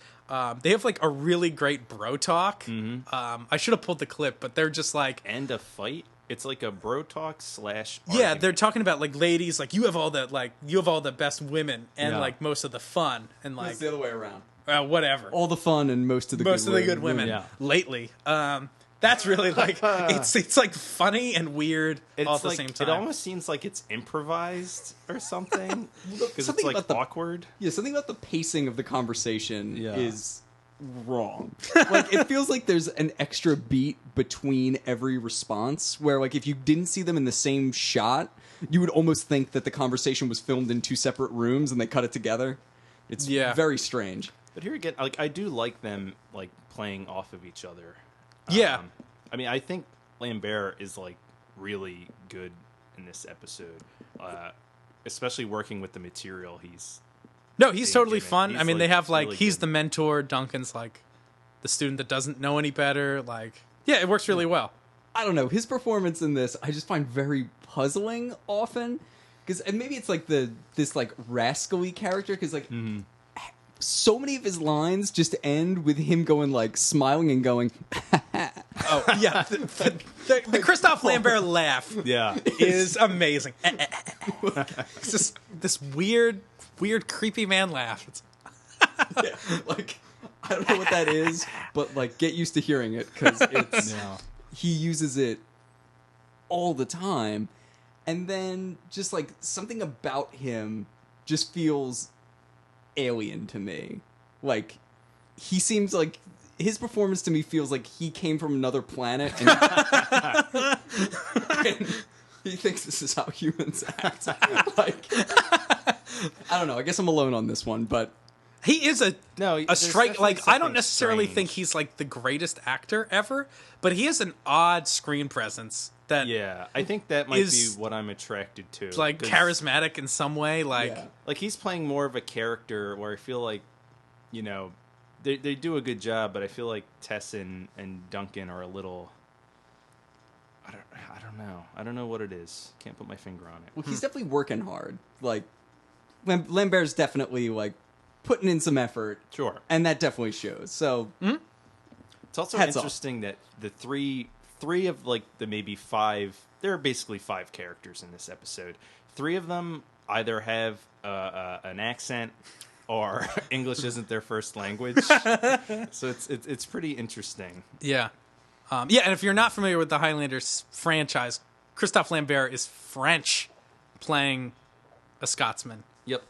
They have like a really great bro talk. Mm-hmm. I should have pulled the clip, but they're just like, And a fight. It's like a bro talk / yeah, argument. they're talking about like ladies, like you have all the best women and Yeah. like most of the fun and like It's the other way around. whatever. All the fun and most of the Good women Yeah. lately. That's really like it's like funny and weird all at the like, same time. It almost seems like it's improvised or something. Because it's something like about the- awkward. Yeah, something about the pacing of the conversation Yeah. is wrong. Like, it feels like there's an extra beat between every response where, like, if you didn't see them in the same shot, you would almost think that the conversation was filmed in two separate rooms and they cut it together. It's very strange. But here again, like I do like them like playing off of each other. Yeah. I mean, I think Lambert is like really good in this episode, especially working with the material. He's totally fun. He's, I mean, they like, have like really he's good. the mentor, Duncan's like the student that doesn't know any better. Like, yeah, it works really well. I don't know. His performance in this, I just find very puzzling often. And maybe it's like this like rascally character, because like so many of his lines just end with him going like smiling and going, Oh yeah, the Christophe Lambert laugh yeah. is amazing. It's just this weird, creepy man laugh. It's, like, I don't know what that is, but like get used to hearing it, because it's he uses it all the time. And then just like something about him just feels alien to me. Like, he seems like his performance to me feels like he came from another planet and, and he thinks this is how humans act. Like, I don't know. I guess I'm alone on this one, but he is a there's strike. definitely Like, I don't something necessarily strange. think he's like the greatest actor ever, but he has an odd screen presence that Yeah, I think that might Is, be what I'm attracted to. like 'cause, charismatic in some way. Like, yeah. like he's playing more of a character where I feel like, you know, they do a good job, but I feel like Tess and Duncan are a little. I don't know. I don't know what it is. Can't put my finger on it. Well, he's definitely working hard. Like, Lambert's definitely like putting in some effort. Sure. And that definitely shows. So It's also Hats off. interesting that the three of like the maybe five. There are basically 5 characters in this episode. 3 of them either have an accent or English isn't their first language. So it's pretty interesting. yeah, and if you're not familiar with the Highlanders franchise, Christophe Lambert is French, playing a Scotsman, Yep.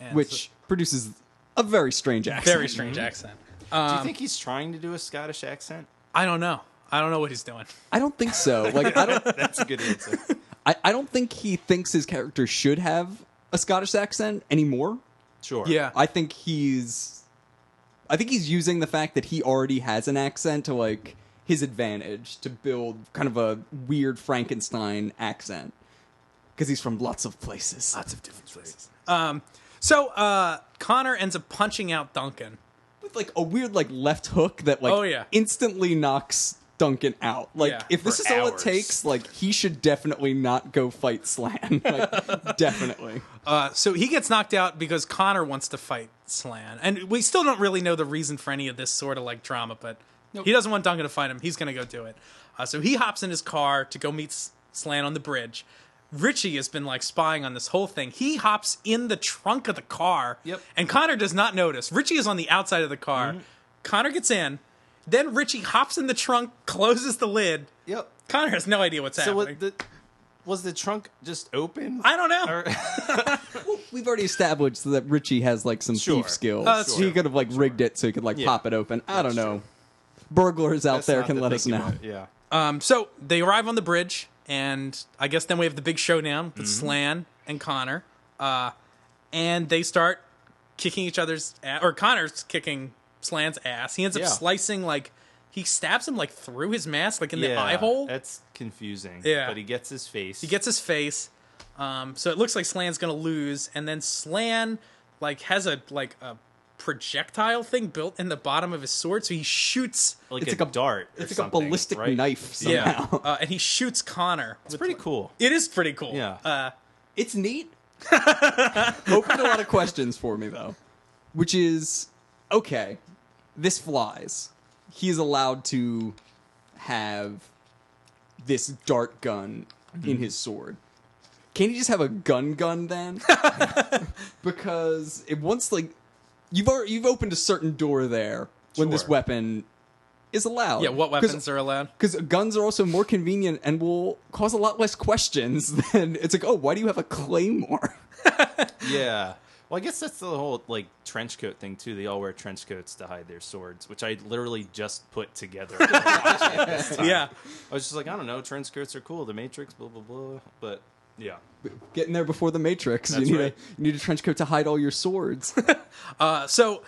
and which produces a very strange accent. very strange accent. Do you think he's trying to do a Scottish accent? I don't know. I don't know what he's doing. I don't think so. Like, That's a good answer. I don't think he thinks his character should have a Scottish accent anymore. Sure. Yeah, I think he's using the fact that he already has an accent to like his advantage to build kind of a weird Frankenstein accent, because he's from lots of places. lots of different places. So Connor ends up punching out Duncan. With like a weird like left hook that like Oh, yeah. instantly knocks Duncan out. Like, Yeah, if this for is all it hours. takes, like, he should definitely not go fight Slan. Like, definitely. So he gets knocked out because Connor wants to fight Slan. And we still don't really know the reason for any of this sort of like drama, but he doesn't want Duncan to fight him. He's going to go do it. So he hops in his car to go meet Slan on the bridge. Richie has been like spying on this whole thing. He hops in the trunk of the car. Yep. And Connor does not notice. Richie is on the outside of the car. Connor gets in. Then Richie hops in the trunk, closes the lid. Yep. Connor has no idea what's happening. Was the trunk just open? I don't know. We've already established that Richie has like some Sure. thief skills. That's He could have like rigged it so he could like pop it open. I don't know. Burglars out That's there not can the let us thinking know. of it, Yeah. So they arrive on the bridge, and I guess then we have the big showdown with Slan and Connor. And they start kicking each other's ass, or Connor's kicking Slan's ass. He ends up slicing, like, he stabs him, like, through his mask, like, in the eye hole. That's confusing. Yeah. But he gets his face. He gets his face. So it looks like Slan's gonna lose, and then Slan, like, has a projectile thing built in the bottom of his sword, so he shoots... like It's a like a dart. It's or like a something, ballistic right? knife somehow. and he shoots Connor. It's pretty cool. It is pretty cool. Yeah. It's neat. Opened a lot of questions for me though, which is okay. This flies. He is allowed to have this dart gun in his sword. Can he just have a gun then? Because it once like you've opened a certain door there when this Sure. weapon is allowed. Yeah, what weapons are allowed? Because guns are also more convenient and will cause a lot less questions than it's like, oh, why do you have a claymore? Yeah. Well, I guess that's the whole like trench coat thing too. They all wear trench coats to hide their swords, which I literally just put together. Yeah. I was just like, I don't know, trench coats are cool. The Matrix, blah blah blah. But yeah, Getting there before the Matrix. That's you need right. you need a trench coat to hide all your swords. So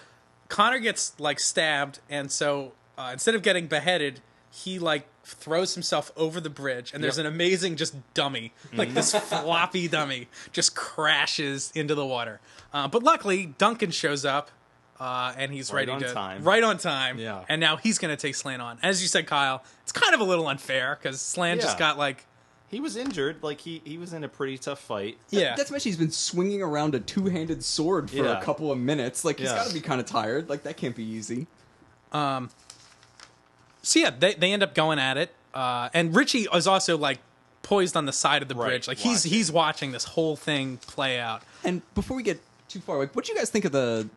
Connor gets like stabbed, and so instead of getting beheaded, he like throws himself over the bridge, and there's an amazing just dummy, like this floppy dummy, just crashes into the water. But luckily, Duncan shows up, and he's Right ready on to time. right on time. Yeah. And now he's going to take Slan on. As you said, Kyle, it's kind of a little unfair because Slan just Yeah. got like he was injured. Like he was in a pretty tough fight. yeah. That's why he's been swinging around a two-handed sword for Yeah. a couple of minutes. Like, he's Yeah. got to be kind of tired. Like, that can't be easy. So yeah, they end up going at it, and Richie is also like poised on the side of the Right, bridge, like watching. he's watching this whole thing play out. And before we get too far, like, what do you guys think of the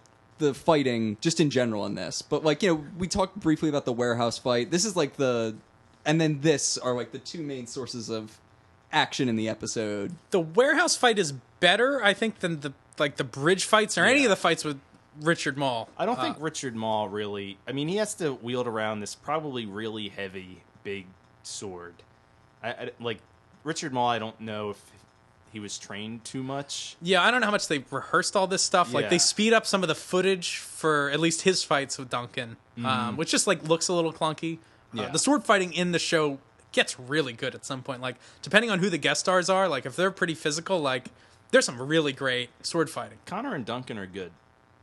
fighting just in general in this? But, like, you know, we talked briefly about the warehouse fight. This is, like, and then this are, like, the two main sources of action in the episode. The warehouse fight is better, I think, than the bridge fights or any of the fights with Richard Mall. I don't think Richard Mall really. I mean, he has to wield around this probably really heavy, big sword. I like Richard Mall. I don't know if he was trained too much. Yeah, I don't know how much they rehearsed all this stuff. Like they Yeah. speed up some of the footage for at least his fights with Duncan, which just like looks a little clunky. Yeah. The sword fighting in the show gets really good at some point. Like depending on who the guest stars are, like if they're pretty physical, like there's some really great sword fighting. Connor and Duncan are good.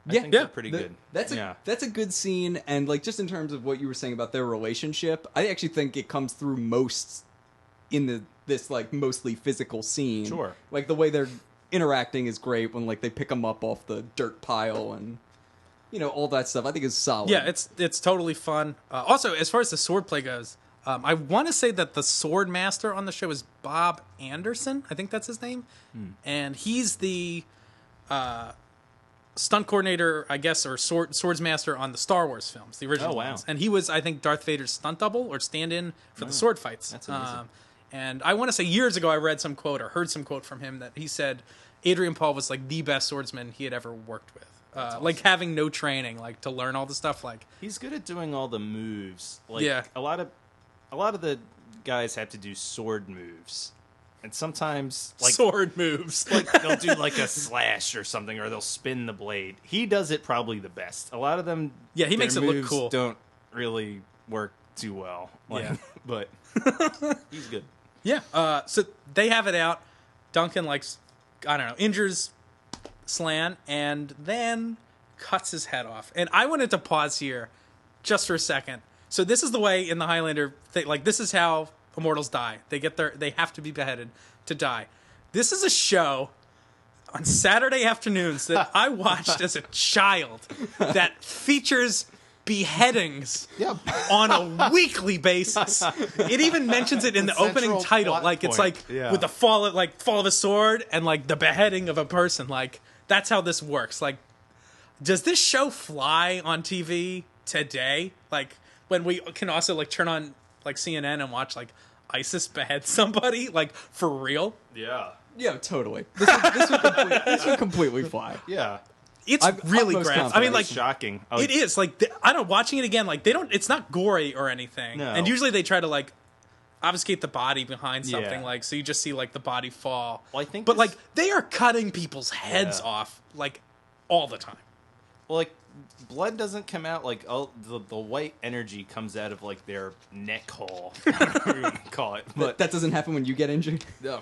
I Yeah. think they're pretty good. That's a good scene, and like just in terms of what you were saying about their relationship, I actually think it comes through most in this like mostly physical scene. Sure. Like the way they're interacting is great when like they pick them up off the dirt pile and you know all that stuff. I think is solid. Yeah, it's totally fun. Also, as far as the sword play goes, I want to say that the sword master on the show is Bob Anderson. I think that's his name, and he's the stunt coordinator, I guess, or swords master on the Star Wars films, the original Oh, wow. ones. And he was, I think, Darth Vader's stunt double or stand-in for the sword fights. That's amazing. And I want to say years ago I read some quote or heard some quote from him that he said Adrian Paul was like the best swordsman he had ever worked with. Like having no training, like to learn all the stuff. Like He's good at doing all the moves. Like Yeah. a lot of the guys have to do sword moves, and sometimes like sword moves. like they'll do like a slash or something, or they'll spin the blade. He does it probably the best. A lot of them, Yeah, he their makes it look moves cool. Don't really work too well. Like, Yeah. but he's good. Yeah. So they have it out. Duncan injures Slan and then cuts his head off. And I wanted to pause here just for a second. So this is the way in the Highlander thing, like this is how immortals die. They have to be beheaded to die. This is a show on Saturday afternoons that I watched as a child that features beheadings Yep. on a weekly basis. It even mentions it in the opening Central title. plot Like, it's point. like Yeah. with the fall of a sword and like the beheading of a person. Like, that's how this works. Like, does this show fly on TV today? Like, when we can also like turn on like CNN and watch like ISIS behead somebody, like, for real? Yeah. Yeah, totally. This would completely fly. Yeah. It's I'm really utmost graphic. I mean, confident. like, Shocking. it is like I don't watching it again. Like, they don't. It's not gory or anything. No. And usually they try to like obfuscate the body behind something. Yeah. Like, so you just see like the body fall. Well, I think but this- like they are cutting people's heads Yeah. off like all the time. Well, like, blood doesn't come out, like, the white energy comes out of, like, their neck hole, whatever you want to call it. But, That doesn't happen when you get injured. no.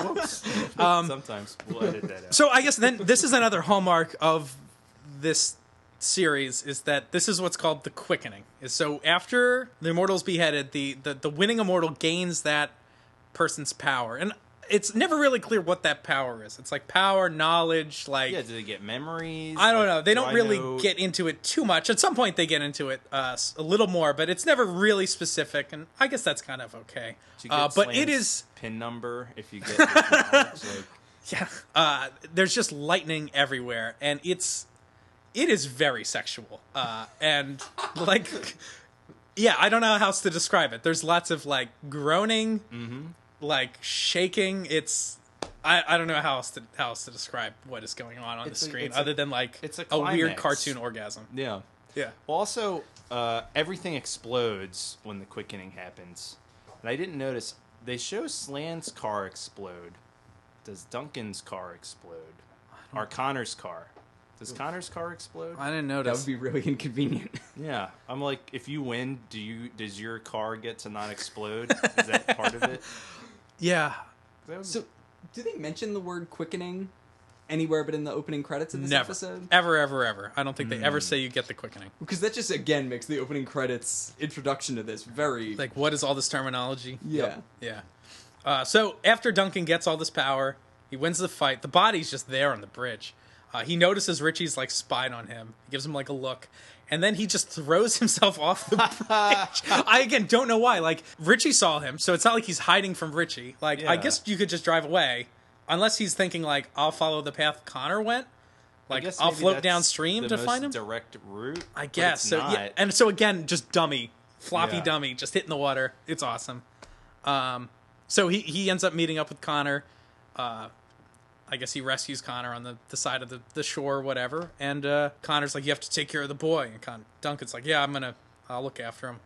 Whoops. Sometimes we'll edit that out. So I guess then this is another hallmark of this series is that this is what's called the quickening. Is so after the immortal's beheaded, the winning immortal gains that person's power. And it's never really clear what that power is. It's like power, knowledge, like Yeah, do they get memories? I don't Like, know. They do don't I really know- get into it too much. At some point, they get into it a little more, but it's never really specific, and I guess that's kind of okay. Do you get But it Slan's is, pin number if you get this knowledge? Like, yeah. There's just lightning everywhere, and it is very sexual, and like, yeah, I don't know how else to describe it. There's lots of like groaning, like shaking. I don't know how else to describe what is going on the It's a- screen it's a- other than like it's a weird climax. cartoon orgasm. yeah. Yeah. Well, also, everything explodes when the quickening happens. And I didn't notice, they show Slan's car explode. Does Duncan's car explode? Or Connor's car? Does Connor's car explode? I didn't That notice. would be really inconvenient. Yeah. I'm like, if you win, does your car get to not explode? Is that part of it? Yeah. That would- So, do they mention the word quickening anywhere but in the opening credits of this Never. episode? Ever. I don't think they ever say you get the quickening. Because that just, again, makes the opening credits introduction to this very... Like, what is all this terminology? yeah. Yeah. So after Duncan gets all this power, he wins the fight. The body's just there on the bridge. He notices Richie's like spied on him. He gives him like a look, and then he just throws himself off the bridge. I again don't know why. Like Richie saw him, so it's not like he's hiding from Richie. Like I Yeah. guess you could just drive away, unless he's thinking like I'll follow the path Connor went. I Like guess I'll maybe float that's downstream the to most find him. direct route. I but guess it's so. not. Yeah, and so again, just floppy Yeah. dummy, just hitting the water. It's awesome. So he ends up meeting up with Connor. I guess he rescues Connor on the side of the shore or whatever. And Connor's like, you have to take care of the boy. And Duncan's like, yeah, I'll look after him.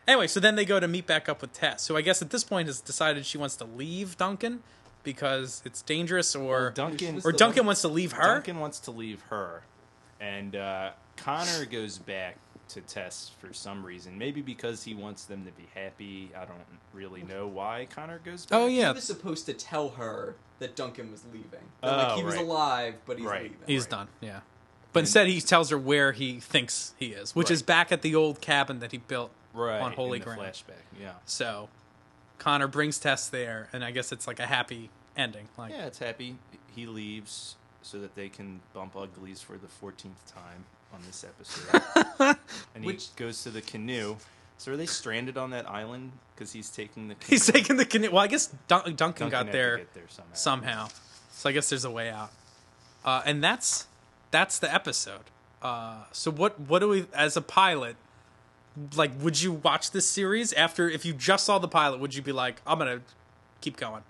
Anyway, so then they go to meet back up with Tess, who I guess at this point has decided she wants to leave Duncan because it's dangerous, or Duncan wants to leave her. Duncan wants to leave her, and Connor goes back to Tess for some reason. Maybe because he wants them to be happy. I don't really know why Connor goes back. Oh He yeah, was supposed to tell her that Duncan was leaving. That, Oh, like, he was right. alive, but he's Right. leaving. he's done. Yeah, but instead he tells her where he thinks he is, which is Right. back at the old cabin that he built right on Holy in the Ground. flashback. Yeah, So Connor brings Tess there, and I guess it's like a happy ending. Like, yeah, it's happy. He leaves so that they can bump uglies for the 14th time on this episode, and he goes to the canoe. So are they stranded on that island because he's taking the canoe? he's taking the canoe. Well, I guess Duncan got had to there, get there somehow. So I guess there's a way out. And that's the episode. So what do we, as a pilot, like, would you watch this series after, if you just saw the pilot, would you be like, I'm going to keep going?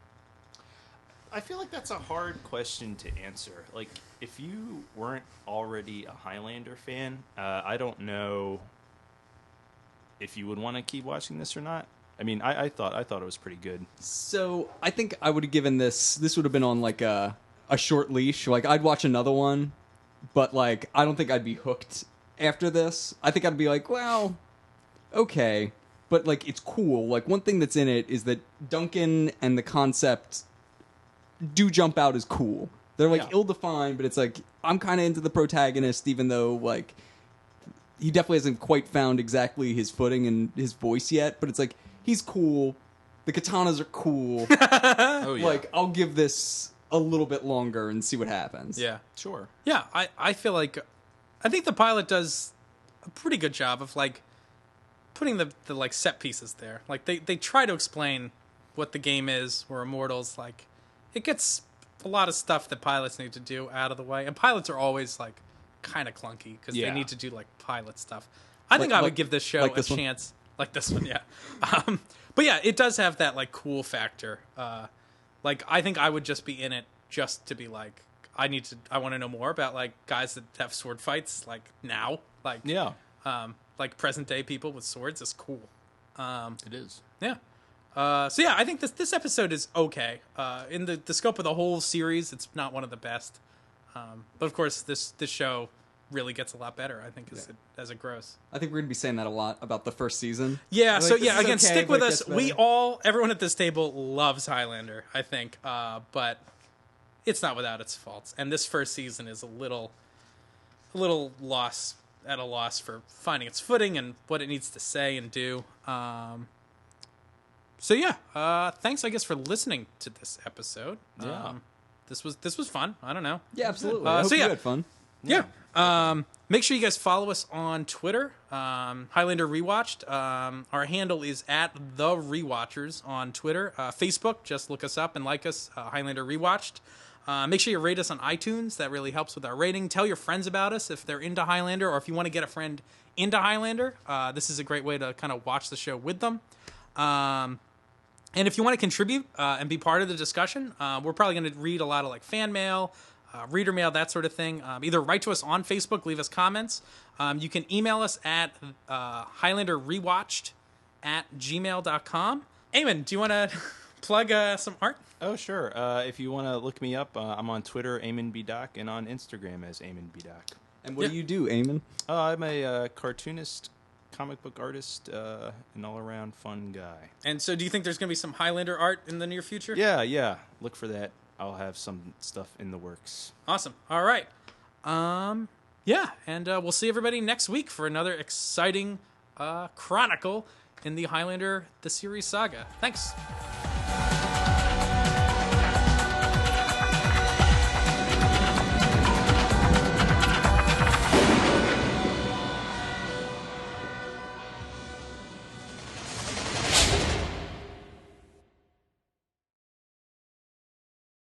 I feel like that's a hard question to answer. Like, if you weren't already a Highlander fan, I don't know if you would want to keep watching this or not. I mean, I thought it was pretty good. So I think I would have given this would have been on like a short leash. Like I'd watch another one, but like I don't think I'd be hooked after this. I think I'd be like, well, okay, but like it's cool. Like one thing that's in it is that Duncan and the concept do jump out as cool. They're like Yeah. ill-defined, but it's like I'm kind of into the protagonist, even though like he definitely hasn't quite found exactly his footing and his voice yet. But it's like he's cool. The katanas are cool. Oh yeah, Like I'll give this a little bit longer and see what happens. Yeah. sure. Yeah, I feel like, I think the pilot does a pretty good job of like putting the like set pieces there. Like they try to explain what the game is. We're immortals. Like it gets a lot of stuff that pilots need to do out of the way, and pilots are always like kind of clunky because they need to do like pilot stuff. I think I would give this show a chance, like this one, yeah. But yeah, it does have that like cool factor. Like I think I would just be in it just to be like, I want to know more about like guys that have sword fights like now, like like present day people with swords is cool. It is. Yeah. So yeah, I think this episode is okay. In the scope of the whole series, it's not one of the best. But of course, this show really gets a lot better, I think, as it grows. I think we're going to be saying that a lot about the first season. Yeah, Like, so yeah, this is again, okay, stick but with it us. gets better. Everyone at this table loves Highlander, I think, but it's not without its faults. And this first season is a little loss for finding its footing and what it needs to say and do. So yeah, thanks, I guess, for listening to this episode. Yeah. This was fun. I don't know. Yeah, absolutely. I hope so you yeah. had fun. Yeah. Make sure you guys follow us on Twitter, Highlander Rewatched. Our handle is at the Rewatchers on Twitter. Facebook, just look us up and like us, Highlander Rewatched. Make sure you rate us on iTunes. That really helps with our rating. Tell your friends about us if they're into Highlander, or if you want to get a friend into Highlander. This is a great way to kind of watch the show with them. And if you want to contribute and be part of the discussion, we're probably going to read a lot of like fan mail, reader mail, that sort of thing. Either write to us on Facebook, leave us comments. You can email us at HighlanderRewatched@gmail.com. Eamon, do you want to plug some art? Oh, sure. If you want to look me up, I'm on Twitter, Eamon B. Doc, and on Instagram as Eamon B. Doc. And what do you do, Eamon? I'm a cartoonist, comic book artist, an all-around fun guy. And so do you think there's going to be some Highlander art in the near future? Yeah. Look for that. I'll have some stuff in the works. Awesome. All right. Yeah, and we'll see everybody next week for another exciting chronicle in the Highlander the series saga. Thanks.